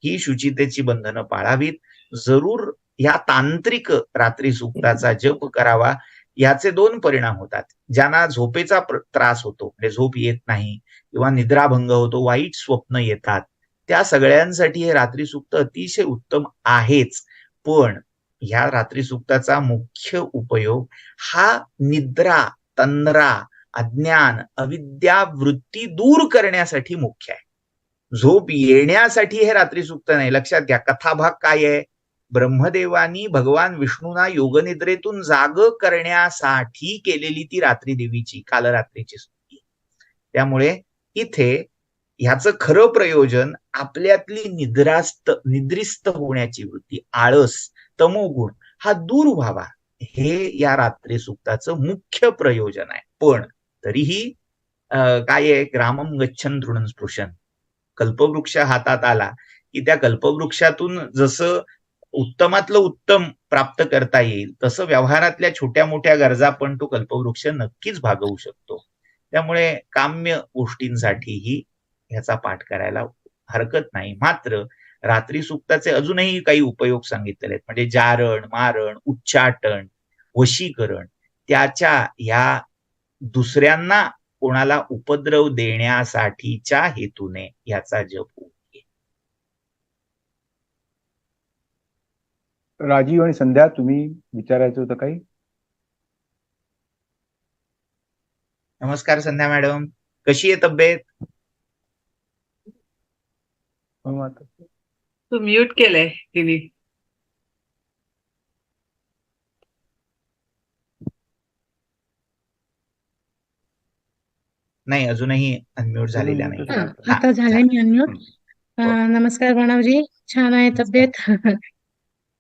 ही शुचितेची बंधनं पाळावीत. जरूर या तांत्रिक रात्री सूक्ताचा जप करावा. याचे दोन परिणाम होतात. ज्यांना झोपेचा त्रास होतो म्हणजे झोप येत नाही किंवा निद्राभंग होतो, वाईट स्वप्न येतात, त्या सगळ्यांसाठी हे रात्री सूक्त अतिशय उत्तम आहेच. पण ह्या रात्री सूक्ताचा मुख्य उपयोग हा निद्रा, तंद्रा, अज्ञान, अविद्या वृत्ती दूर करण्यासाठी मुख्य आहे. झोप येण्यासाठी हे रात्री सूक्त नाही. लक्षात घ्या, कथाभाग काय आहे, ब्रह्मदेवानी भगवान विष्णूंना योगनिद्रेतून जाग करण्यासाठी केलेली ती रात्री देवीची कालरात्रीची स्तुती. त्यामुळे इथे ह्याचं खरं प्रयोजन आपल्यातली निद्रिस्त होण्याची वृत्ती, आळस, तमोगुण हा दूर व्हावा, हे या रात्री सूक्ताचं मुख्य प्रयोजन आहे. पण तरीही काय आहे, ग्रामम गच्छन् तृणं स्पृशन, कल्पवृक्ष हातात आला की त्या कल्पवृक्षातून जसं उत्तमातलं उत्तम प्राप्त करता येईल तसं व्यवहारातल्या छोट्या मोठ्या गरजा पण तो कल्पवृक्ष नक्कीच भागवू शकतो. त्यामुळे काम्य गोष्टींसाठीही ह्याचा पाठ करायला हरकत नाही. मात्र रात्री सूक्ताचे अजूनही काही उपयोग सांगितलेले आहेत, म्हणजे जारण, मारण, उच्चाटन, वशीकरण, त्याच्या ह्या दुसऱ्यांना कोणाला उपद्रव देण्यासाठीच्या हेतूने याचा जप होऊ नये. राजीव आणि संध्या, तुम्ही विचारायचं होतं काही? नमस्कार संध्या मॅडम, कशी आहे तब्येत? तू म्यूट केलंय तिने. नाही, अजूनही अनम्यूट झालेल्या नाही. आता झालंय मी अनम्यूट. नमस्कार प्रणवजी, छान आहे तब्येत.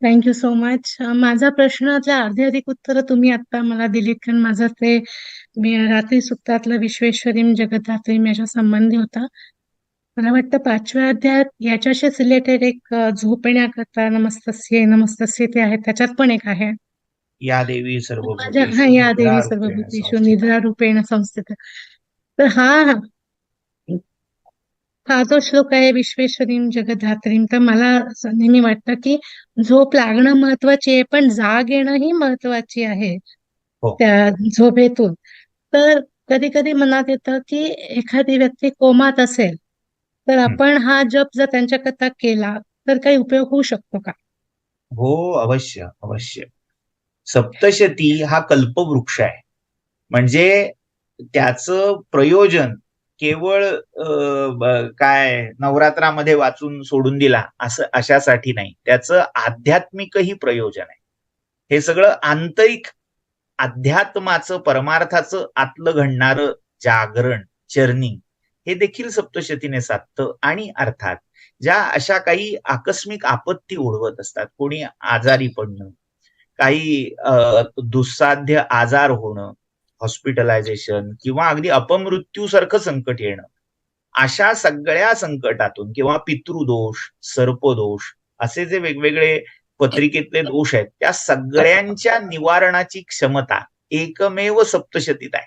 Thank you so much. माझा प्रश्नाच्या अर्धी अधिक उत्तर तुम्ही आता मला दिलीत, कारण माझं ते रात्री सुक्तातलं विश्वेश्वरीम जगद्धात्रीम याच्या संबंधी होता. मला वाटतं 5व्या अध्यायात याच्याशीच रिलेटेड एक झोपण्याकरता नमस्तस्ये ते आहे, त्याच्यात पण एक आहे, या देवी सर्व या देवी सर्वभूतेषु निद्रा रूपेण संस्थित. तर हा जो श्लोक आहे विश्वेश्वरीम जगद्धात्रीम, तर मला नेहमी वाटतं की झोप लागणं महत्वाची आहे, पण जाग येणं ही महत्वाची आहे त्या झोपेतून. तर कधी कधी मनात येतं की एखादी व्यक्ती कोमात असेल तर आपण हा जप जर त्यांच्याकरता केला तर काही उपयोग होऊ शकतो का? हो, अवश्य अवश्य. सप्तशती हा कल्पवृक्ष आहे, म्हणजे त्याचं प्रयोजन केवळ काय नवरात्रामध्ये वाचून सोडून दिला असं अशासाठी नाही, त्याचं आध्यात्मिकही प्रयोजन आहे. हे सगळं आंतरिक अध्यात्माचं, परमार्थाचं आतलं घडणारं जागरण, चर्निंग हे देखील सप्तशतीने साधतं. आणि अर्थात ज्या अशा काही आकस्मिक आपत्ती ओढवत असतात, कोणी आजारी पडणं काही दुस्साध्य आजार होणं, हॉस्पिटलायझेशन किंवा अगदी अपमृत्यूसारखं संकट येणं, अशा सगळ्या संकटातून किंवा पितृदोष, सर्पदोष असे जे वेगवेगळे पत्रिकेतले दोष आहेत त्या सगळ्यांच्या निवारणाची क्षमता एकमेव सप्तशतीत आहे.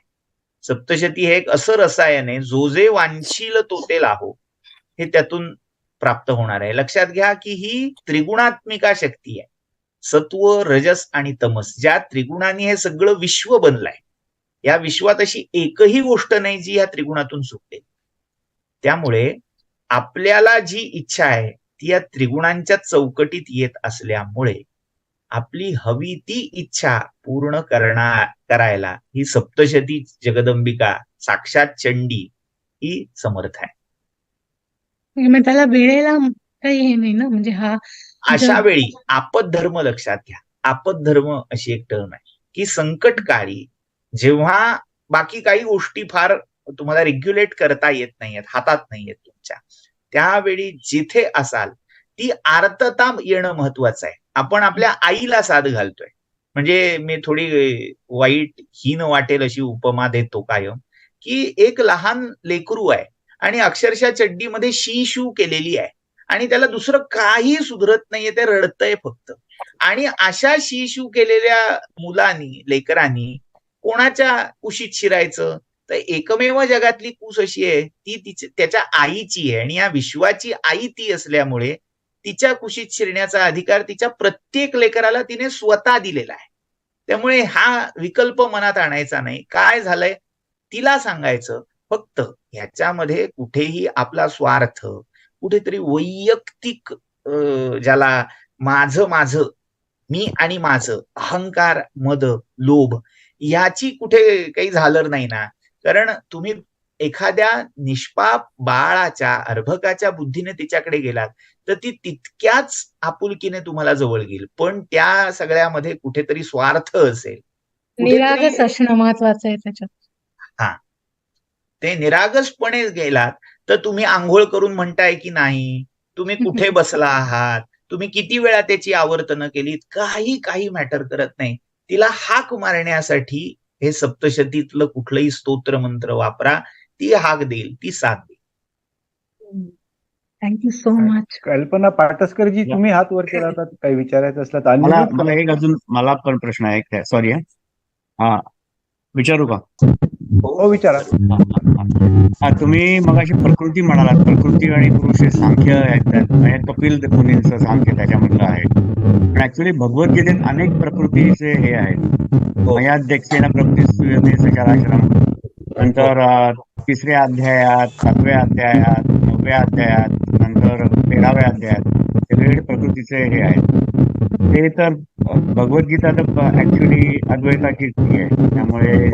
सप्तशती हे एक असं रसायन आहे, जो जे वांछील तो ते लाहो, हे त्यातून प्राप्त होणार आहे. लक्षात घ्या की ही त्रिगुणात्मिका शक्ती आहे. सत्व, रजस आणि तमस, ज्या त्रिगुणांनी हे सगळं विश्व बनलंय. या विश्वात अशी एकही गोष्ट नाही जी या त्रिगुणातून सुटते. त्यामुळे आपल्याला जी इच्छा आहे ती या त्रिगुणांच्या चौकटीत येत असल्यामुळे आपली हवी ती इच्छा पूर्ण करायला ही सप्तशती जगदंबिका, साक्षात चंडी, ही समर्थ आहे. मग त्याला वेळेला काही हे नाही ना, म्हणजे हा अशा वेळी आपद्धर्म लक्षात घ्या. आपद्धर्म अशी एक टर्म आहे की संकट काळी जेव्हा बाकी काही गोष्टी फार तुम्हाला रेग्युलेट करता येत नाहीयेत, हातात नाहीयेत तुमच्या, त्यावेळी जिथे असाल ती आर्तता येणं महत्वाचं आहे. आपण आपल्या आईला साथ घालतोय. म्हणजे मी थोडी वाईट हीन वाटेल अशी उपमा देतो कायम, की एक लहान लेकरू आहे आणि अक्षरशः चड्डीमध्ये शी शू केलेली आहे आणि त्याला दुसरं काही सुधरत नाहीये, ते रडतंय फक्त. आणि अशा शी शू केलेल्या मुलांनी, लेकरांनी कोणाच्या कुशीत शिरायचं? तर एकमेव जगातली कूस अशी आहे ती त्याच्या आईची आहे आणि या विश्वाची आई ती असल्यामुळे तिच्या कुशीत शिरण्याचा अधिकार तिच्या प्रत्येक लेकराला तिने स्वतः दिलेला आहे. त्यामुळे हा विकल्प मनात आणायचा नाही. काय झालंय तिला सांगायचं, फक्त ह्याच्यामध्ये कुठेही आपला स्वार्थ, कुठेतरी वैयक्तिक ज्याला माझं, मी आणि माझं, अहंकार, मद, लोभ याची कुठे काही झालर नाही ना. कारण तुम्ही एखाद्या निष्पाप बाळाच्या, अर्भकाच्या बुद्धीने तिच्याकडे गेलात तर ती तितक्याच आपुलकीने तुम्हाला जवळ घेईल. पण त्या सगळ्यामध्ये कुठेतरी स्वार्थ असेल, निरागस असणं महत्वाचं आहे त्याच्यात. हा, ते निरागसपणे गेलात तर तुम्ही आंघोळ करून म्हणताय की नाही, तुम्ही कुठे बसला आहात, तुम्ही किती वेळा त्याची आवर्तनं केलीत, काही मॅटर करत नाही. तिला हाक मारण्यासाठी हे सप्तशतीतलं कुठलंही स्तोत्र मंत्र वापरा, ती हाक देईल, ती साथ देईल. Thank you so much. कल्पना पाटसकरजी, तुम्ही हात वर केला होता, काही विचारायचं असलं तर मला एक अजून मला पण प्रश्न आहे. सॉरी हा, विचारू का? हो, विचारा. हा, तुम्ही मगाशी प्रकृती म्हणालात, प्रकृती आणि पुरुष हे सांख्य आहेत, म्हणजे कपिल मुनींचं सांख्य त्याच्यामधलं आहे. पण ऍक्च्युली भगवद्गीतेत अनेक प्रकृतीचे हे आहेत. मयाध्यक्षेण प्रकृती सचराचरम, नंतर 3ऱ्या अध्यायात, 7व्या अध्यायात, 9व्या अध्यायात, नंतर 13व्या अध्यायात वेगवेगळे प्रकृतीचे हे आहेत. ते तर भगवद्गीता तर ऍक्च्युली अद्वैताची आहे. त्यामुळे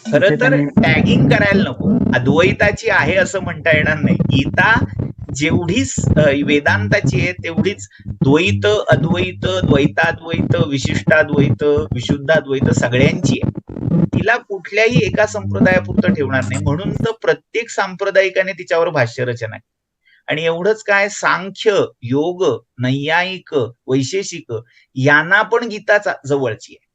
खरं तर टॅगिंग करायला नको, अद्वैताची आहे असं म्हणता येणार नाही. गीता जेवढी वेदांताची आहे तेवढीच द्वैत, अद्वैत, द्वैताद्वैत, विशिष्टाद्वैत, विशुद्धाद्वैत सगळ्यांची आहे. तिला कुठल्याही एका संप्रदायापुरतं ठेवणार नाही. म्हणून तर प्रत्येक सांप्रदायिकाने तिच्यावर भाष्य रचना आहे. आणि एवढंच काय, सांख्य, योग, नैयायिक, वैशेषिक यांना पण गीता जवळची आहे,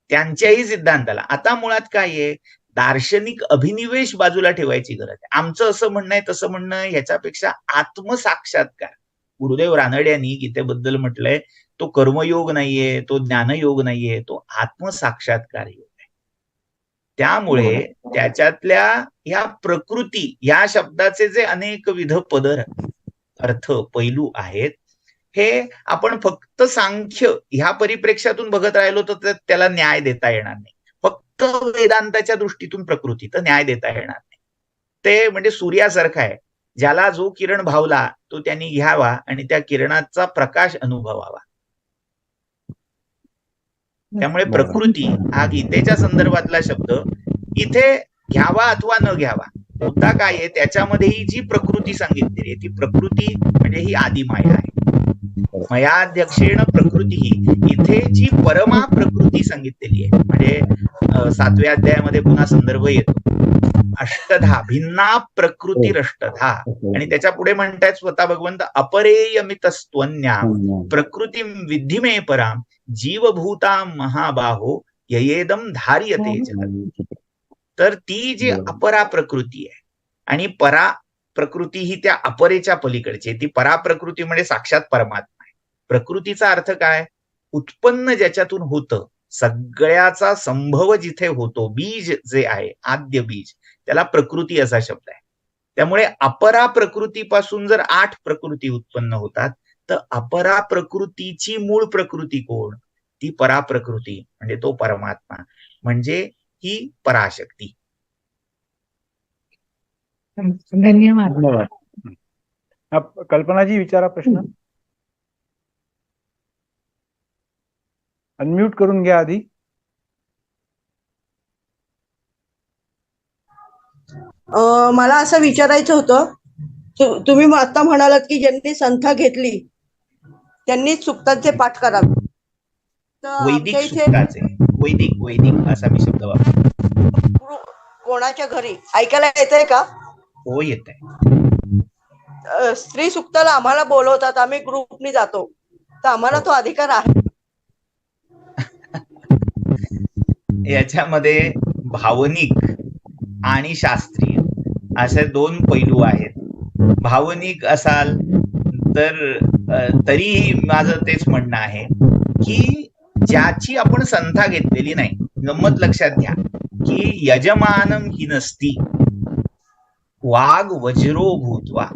त्यांच्याही सिद्धांताला. आता मुळात काय आहे, दार्शनिक अभिनिवेश बाजूला ठेवायची गरज आहे. आमचं असं म्हणणं आहे, तसं म्हणणं आहे, ह्याच्यापेक्षा आत्मसाक्षात्कार. गुरुदेव रानडे यांनी गीतेबद्दल म्हटलंय, तो कर्मयोग नाहीये, तो ज्ञानयोग नाहीये, तो आत्मसाक्षात्कार योग आहे. त्यामुळे त्याच्यातल्या ह्या प्रकृती या शब्दाचे जे अनेकविध पदर, अर्थ, पैलू आहेत, हे आपण फक्त सांख्य ह्या परिप्रेक्ष्यातून बघत राहिलो तर त्याला न्याय देता येणार नाही. फक्त वेदांताच्या दृष्टीतून प्रकृती तर न्याय देता येणार नाही. ते म्हणजे सूर्यासारखं आहे, ज्याला जो किरण भावला तो त्यांनी घ्यावा आणि त्या किरणाचा प्रकाश अनुभवावा. त्यामुळे प्रकृती हा गीतेच्या संदर्भातला शब्द इथे घ्यावा अथवा न घ्यावा, मुद्दा काय आहे, त्याच्यामध्येही जी प्रकृती सांगितलेली आहे ती प्रकृती म्हणजे ही आदिमाया आहे. मयाध्यक्षेण प्रकृती, इथे जी परमा प्रकृती सांगितलेली आहे, म्हणजे 7व्या अध्यायामध्ये पुन्हा संदर्भ येतो, अष्टधा भिन्ना प्रकृतीरष्टधा. आणि त्याच्या पुढे म्हणतायत स्वतः भगवंत अपरेयमितस्त्वन्याम प्रकृती विद्धी मे पराम जीवभूता महाबाहो ययेदम धार्यते जगत्. तर ती जी अपरा प्रकृती आहे आणि परा प्रकृती ही त्या अपरेच्या पलीकडची आहे. ती परा प्रकृती म्हणजे साक्षात परमात्मा आहे. प्रकृतीचा अर्थ काय? उत्पन्न ज्याच्यातून होतं, सगळ्याचा संभव जिथे होतो, बीज जे आहे, आद्य बीज, त्याला प्रकृती असा शब्द आहे. त्यामुळे अपरा प्रकृतीपासून जर 8 प्रकृती उत्पन्न होतात, तर अपरा प्रकृतीची मूळ प्रकृती कोण? ती पराप्रकृती म्हणजे तो परमात्मा, म्हणजे ही पराशक्ती. धन्यवाद. धन्यवाद. कल्पनाजी विचारा प्रश्न. अनम्यूट करून घ्या आधी. मला असं विचारायचं होतं, तुम्ही आता म्हणालात की ज्यांनी संथा घेतली त्यांनीच सुक्तांचे पाठ करावे. तर वैदिक आमच्या इथे सुक्ताचे, वैदिक असा मी शब्द वापरतो. कोणाच्या घरी ऐकायला येतंय का? हो, येत आहे. स्त्री सुक्ताला आम्हाला बोलवतात, आम्ही ग्रुपनी जातो, तर आम्हाला तो अधिकार आहे. याच्यामध्ये भावनिक आणि शास्त्रीय असे 2 पैलू आहेत. भावनिक असाल तर तरीही माझं तेच म्हणणं आहे की ज्याची आपण संथा घेतलेली नाही, गंमत लक्षात घ्या की यजमानम ही नसती वाघ वज्रो भूतवा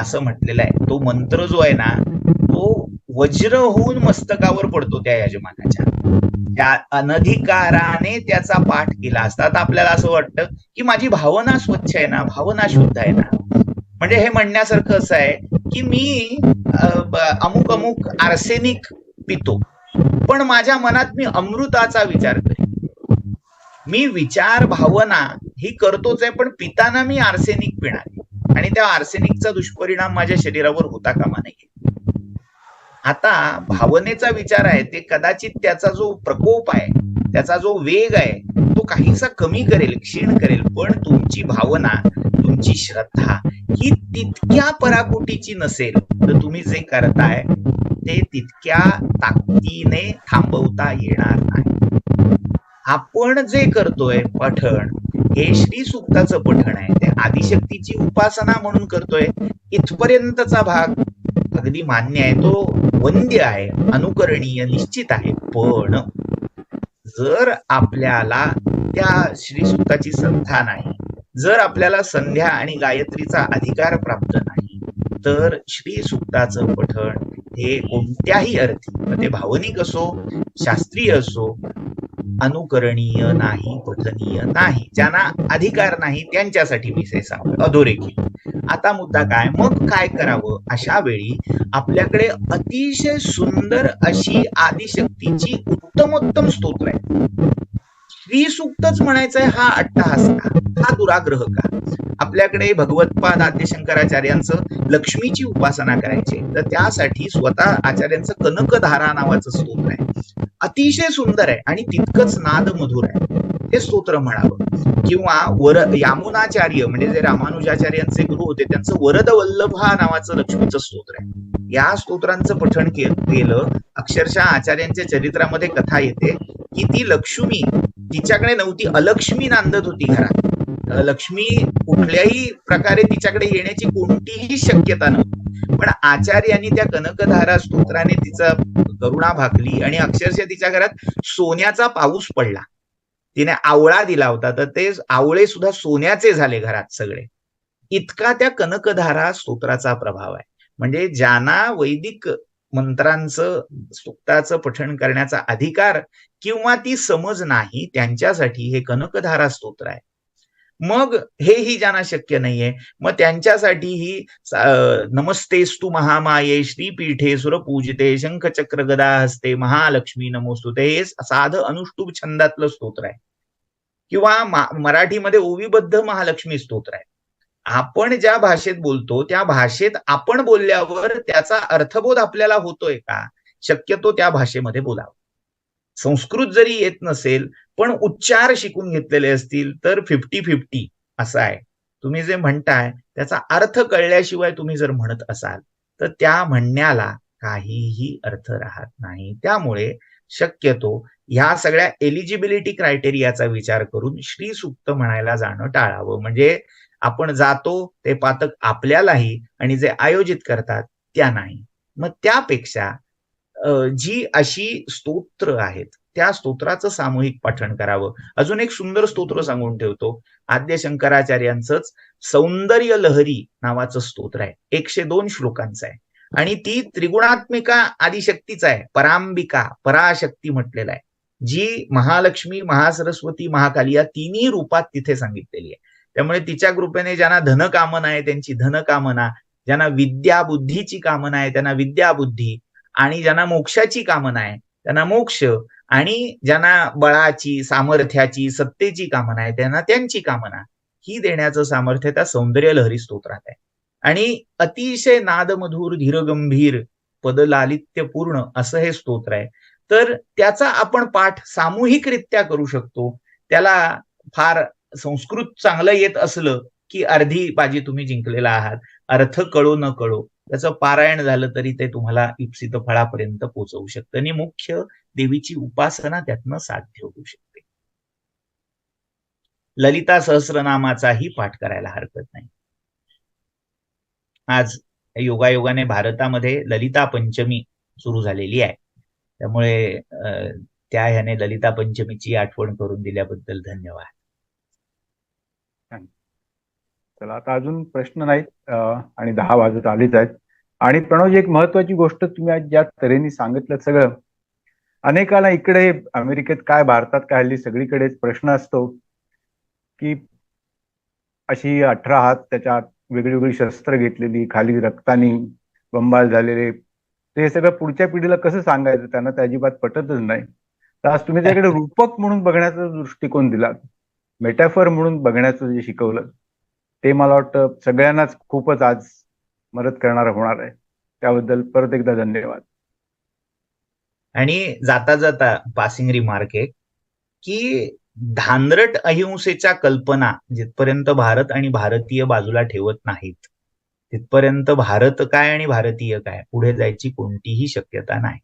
असं म्हटलेलं आहे. तो मंत्र जो आहे ना, तो वज्र होऊन मस्तकावर पडतो त्या यजमानाच्या. त्या अनधिकाराने त्याचा पाठ केला असता तर आपल्याला असं वाटतं की माझी भावना स्वच्छ आहे ना, भावना शुद्ध आहे ना. म्हणजे हे म्हणण्यासारखं असं आहे की मी अमुक अमुक आर्सेनिक पितो, पण माझ्या मनात मी अमृताचा विचार करेन. मी विचार भावना ही करतोच आहे, पण पिताना मी आर्सेनिक पिणार आणि त्या आर्सेनिकचा दुष्परिणाम माझ्या शरीरावर होता कामा नये. आता भावनेचा विचार आहे ते कदाचित त्याचा जो प्रकोप आहे, त्याचा जो वेग आहे, तो काहीसा कमी करेल, क्षीण करेल, पण तुमची भावना, तुमची श्रद्धा ही तितक्या पराकोटीची नसेल तर तुम्ही जे करताय ते तितक्या ताकदीने थांबवता येणार नाही. आपण जे करतोय पठण, हे श्री सूक्ताचं पठण आहे, ते आदिशक्तीची उपासना म्हणून करतोय, इथपर्यंतचा भाग अगदी मान्य आहे, तो वंद्य आहे, अनुकरणीय, निश्चित आहे. पण जर आपल्याला त्या श्री सूक्ताची संथा नाही, जर आपल्याला संध्या आणि गायत्रीचा अधिकार प्राप्त नाही, तर श्री सूक्ताचं पठण हे कोणत्याही अर्थी, ते भावनिक असो, शास्त्रीय असो, अनुकरणीय नाही, पठनीय नाही. ज्यांना अधिकार नाही त्यांच्यासाठी मी हे सांगतो, अधोरेखित. आता मुद्दा काय, मग काय करावं? अशा वेळी आपल्याकडे अतिशय सुंदर अशी आदिशक्तीची उत्तमोत्तम स्तोत्र आहे. श्री सूक्तच म्हणायचंय हा अट्टहास का, हा दुराग्रह का? आपल्याकडे भगवत्पाद आद्यशंकराचार्यांचं लक्ष्मीची उपासना करायची, तर त्यासाठी स्वतः आचार्यांचं कनकधारा नावाचं स्तोत्र आहे, अतिशय सुंदर आहे आणि तितकंच नाद मधुर आहे. हे स्तोत्र म्हणावं. किंवा यामुनाचार्य म्हणजे जे रामानुजाचार्यांचे गुरु होते, त्यांचं वरद वल्लभा नावाचं लक्ष्मीचं स्तोत्र आहे. या स्तोत्रांचं पठण केलं, अक्षरशः आचार्यांच्या चरित्रामध्ये कथा येते की ती लक्ष्मी तिच्याकडे नव्हती, अलक्ष्मी नांदत होती घरात. लक्ष्मी कुठल्याही प्रकारे तिच्याकडे येण्याची कोणतीही शक्यता नव्हती, पण आचार्यांनी त्या कनकधारा स्तोत्राने तिचा करुणा भागली आणि अक्षरशः तिच्या घरात सोन्याचा पाऊस पडला. तिने आवळा दिला होता, तर ते आवळे सुद्धा सोन्याचे झाले घरात सगळे. इतका त्या कनकधारा स्तोत्राचा प्रभाव आहे. म्हणजे ज्यांना वैदिक मंत्रांचं, सूक्ताचं पठण करण्याचा अधिकार किंवा ती समज नाही, त्यांच्यासाठी हे कनकधारा स्तोत्र आहे. मग हेही ज्यांना शक्य नाहीये, मग त्यांच्यासाठी ही नमस्तेस्तु महामाये श्रीपीठे सुरपूजिते शंखचक्र गदा हस्ते महालक्ष्मी नमोस्तुते, हे साध अनुष्टुप छंदातलं स्तोत्र आहे. किंवा मराठीमध्ये ओवीबद्ध महालक्ष्मी स्तोत्र आहे. आपण ज्या भाषेत बोलतो त्या भाषेत आपण बोलल्यावर त्याचा अर्थबोध आपल्याला होतोय का? शक्यतो त्या भाषेमध्ये बोलावं. संस्कृत जरी येत नसेल पण उच्चार शिकून घेतलेले असतील तर 50-50 असं आहे. तुम्ही जे म्हणताय त्याचा अर्थ कळल्याशिवाय तुम्ही जर म्हणत असाल तर त्या म्हणण्याला काहीही अर्थ राहत नाही. त्यामुळे शक्यतो ह्या सगळ्या एलिजिबिलिटी क्रायटेरियाचा विचार करून श्री सूक्त म्हणायला जाणं टाळावं. म्हणजे आपण जातो ते पातक आपल्यालाही आणि जे आयोजित करतात त्या नाही. मग त्यापेक्षा जी अशी स्तोत्र आहेत त्या स्तोत्राचं सामूहिक पठण करावं. अजून एक सुंदर स्तोत्र सांगून ठेवतो. आद्य शंकराचार्यांचंच सौंदर्य लहरी नावाचं स्तोत्र आहे. 102 श्लोकांचं आहे आणि ती त्रिगुणात्मिका आदिशक्तीच आहे. परांबिका पराशक्ती म्हटलेलं आहे, जी महालक्ष्मी, महासरस्वती, महाकाली या तिन्ही रूपात तिथे सांगितलेली आहे. त्यामुळे तिच्या कृपेने ज्यांना धनकामना आहे त्यांची धनकामना, ज्यांना विद्या बुद्धीची कामना आहे त्यांना विद्या बुद्धी, आणि ज्यांना मोक्षाची कामना आहे त्यांना मोक्ष, आणि ज्यांना बळाची, सामर्थ्याची, सत्तेची कामना आहे त्यांना त्यांची कामना ही देण्याचं सामर्थ्य त्या सौंदर्य लहरी स्तोत्रात आहे. आणि अतिशय नादमधुर धीरगंभीर पदलालित्यपूर्ण असं हे स्तोत्र आहे. तर त्याचा आपण पाठ सामूहिकरित्या करू शकतो. त्याला फार संस्कृत चांगलं येत असलं की अर्धी बाजी तुम्ही जिंकलेला आहात. अर्थ कळो न कळो त्याचं पारायण झालं तरी ते तुम्हाला इप्सित फळापर्यंत पोहोचवू शकतं आणि मुख्य देवीची उपासना त्यातनं साध्य होऊ शकते. ललिता सहस्रनामाचाही पाठ करायला हरकत नाही. आज योगायोगाने भारतामध्ये ललिता पंचमी सुरू झालेली आहे. त्यामुळे त्या ह्याने ललिता पंचमीची आठवण करून दिल्याबद्दल धन्यवाद. चला, आता अजून प्रश्न नाहीत आणि 10 वाजत आलीच आहेत. आणि प्रणवजी, एक महत्वाची गोष्ट तुम्ही आज ज्या तऱ्हेने सांगितलं सगळं, अनेकाला इकडे अमेरिकेत काय, भारतात काय, हल्ली सगळीकडेच प्रश्न असतो की अशी 18 हात, त्याच्यात वेगळी शस्त्र घेतलेली, खाली रक्तानी बंबाल झालेले, ते सगळं पुढच्या पिढीला कसं सांगायचं, त्यांना ते अजिबात पटतच नाही. तर आज तुम्ही त्याकडे रूपक म्हणून बघण्याचा दृष्टिकोन दिला, मेटाफर म्हणून बघण्याचं जे शिकवलं, ते मला वाटतं सगळ्यांनाच खूपच आज मदत करणारं होणार आहे. त्याबद्दल परत एकदा धन्यवाद. आणि जाता जाता पासिंग रिमार्क आहे की धानरट अहिंसेच्या कल्पना जिथपर्यंत भारत आणि भारतीय बाजूला ठेवत नाहीत तिथपर्यंत भारत काय आणि भारतीय काय पुढे जायची कोणतीही शक्यता नाही.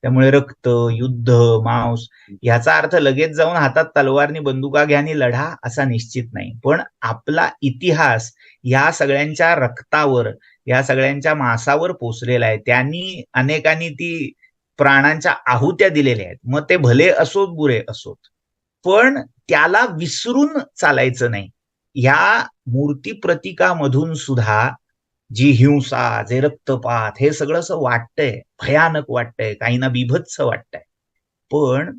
त्यामुळे रक्त, युद्ध, मांस याचा अर्थ लगेच जाऊन हातात तलवारनी बंदुका घ्या आणि लढा असा निश्चित नाही. पण आपला इतिहास या सगळ्यांच्या रक्तावर, या सगळ्यांच्या मांसावर पोचलेला आहे. त्यांनी अनेकांनी ती प्राणांच्या आहुत्या दिलेल्या आहेत. मग ते भले असोत बुरे असोत, पण त्याला विसरून चालायचं नाही. ह्या मूर्ती प्रतीकामधून सुद्धा जी हिंसा, जे रक्तपात, हे सगळं असं वाटतंय, भयानक वाटतंय, काहींना बीभत्स वाटतंय. पण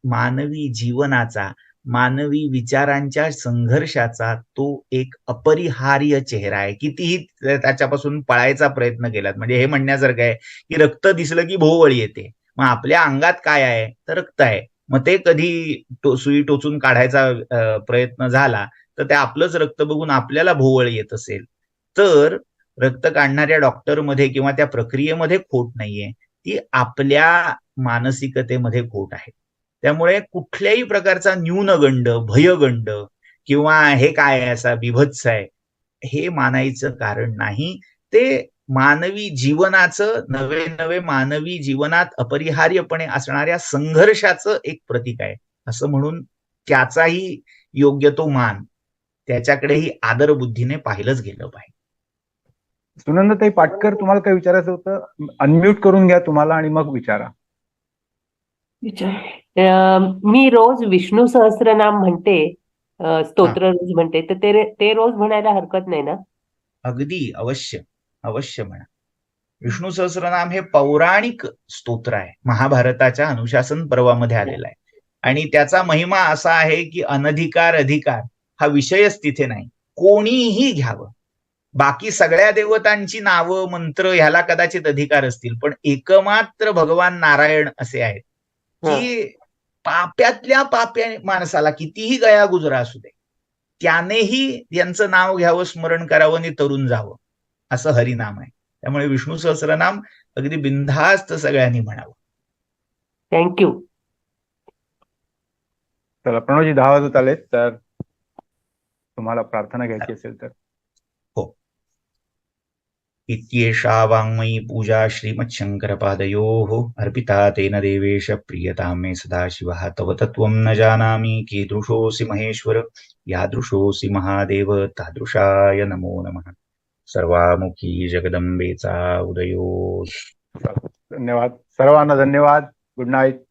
मानवी जीवनाचा, मानवी विचारांच्या संघर्षाचा तो एक अपरिहार्य चेहरा आहे. कितीही त्याच्यापासून पळायचा प्रयत्न केलात, म्हणजे हे म्हणण्यासारखं आहे की रक्त दिसलं की भोवळ येते. मग आपल्या अंगात काय आहे तर रक्त आहे. मग ते कधी सुई टोचून काढायचा प्रयत्न झाला तर ते आपलंच रक्त बघून आपल्याला भोवळ येत असेल तर रक्त काढणाऱ्या डॉक्टरमध्ये किंवा त्या प्रक्रियेमध्ये खोट नाहीये, ती आपल्या मानसिकतेमध्ये खोट आहे. त्यामुळे कुठल्याही प्रकारचा न्यूनगंड, भयगंड किंवा हे काय असा बिभत्स आहे हे मानायचं कारण नाही. ते मानवी जीवनाचं, नवे नवे मानवी जीवनात अपरिहार्यपणे असणाऱ्या संघर्षाचं एक प्रतीक आहे असं म्हणून त्याचाही योग्य तो मान, त्याच्याकडेही आदर बुद्धीने पाहिलंच गेलं पाहिजे. सुनंदाताई पाटकर, तुम्हाला काय विचारायचं होतं? अनम्यूट करून घ्या तुम्हाला आणि मग विचारा. मी रोज विष्णू सहस्रनाम म्हणते, स्तोत्र रोज म्हणते, तर ते रोज म्हणायला हरकत नाही ना? अगदी अवश्य अवश्य म्हणा. विष्णू सहस्रनाम हे पौराणिक स्तोत्र आहे, महाभारताच्या अनुशासन पर्वामध्ये आलेला आहे. आणि त्याचा महिमा असा आहे की अनधिकार अधिकार हा विषयच तिथे नाही, कोणीही घ्यावं. बाकी सगळ्या देवतांची नावं, मंत्र ह्याला कदाचित अधिकार असतील, पण एकमात्र भगवान नारायण असे आहेत की पाप्यातल्या पाप्या माणसाला कितीही गयागुजरा असू दे त्यानेही यांचं नाव घ्यावं, स्मरण करावं आणि तरुण जावं, असं हरिनाम आहे. त्यामुळे विष्णू सहस्रनाम अगदी बिनधास्त सगळ्यांनी म्हणावं. तुम्हाला प्रार्थना घ्यायची असेल तर. हो. इत्येषा वाङ्मयी पूजा श्रीमच्छङ्करपादयोः अर्पिता तेन देवेश प्रीयतां मे सदाशिवः तव तत्त्वं न जानामि कीदृशोऽसि महेश्वर यादृशोऽसि महादेव तादृशाय नमो नमः. सर्वामुखी जगदंबेचा उदयो. धन्यवाद सर्वांना. धन्यवाद. Good night.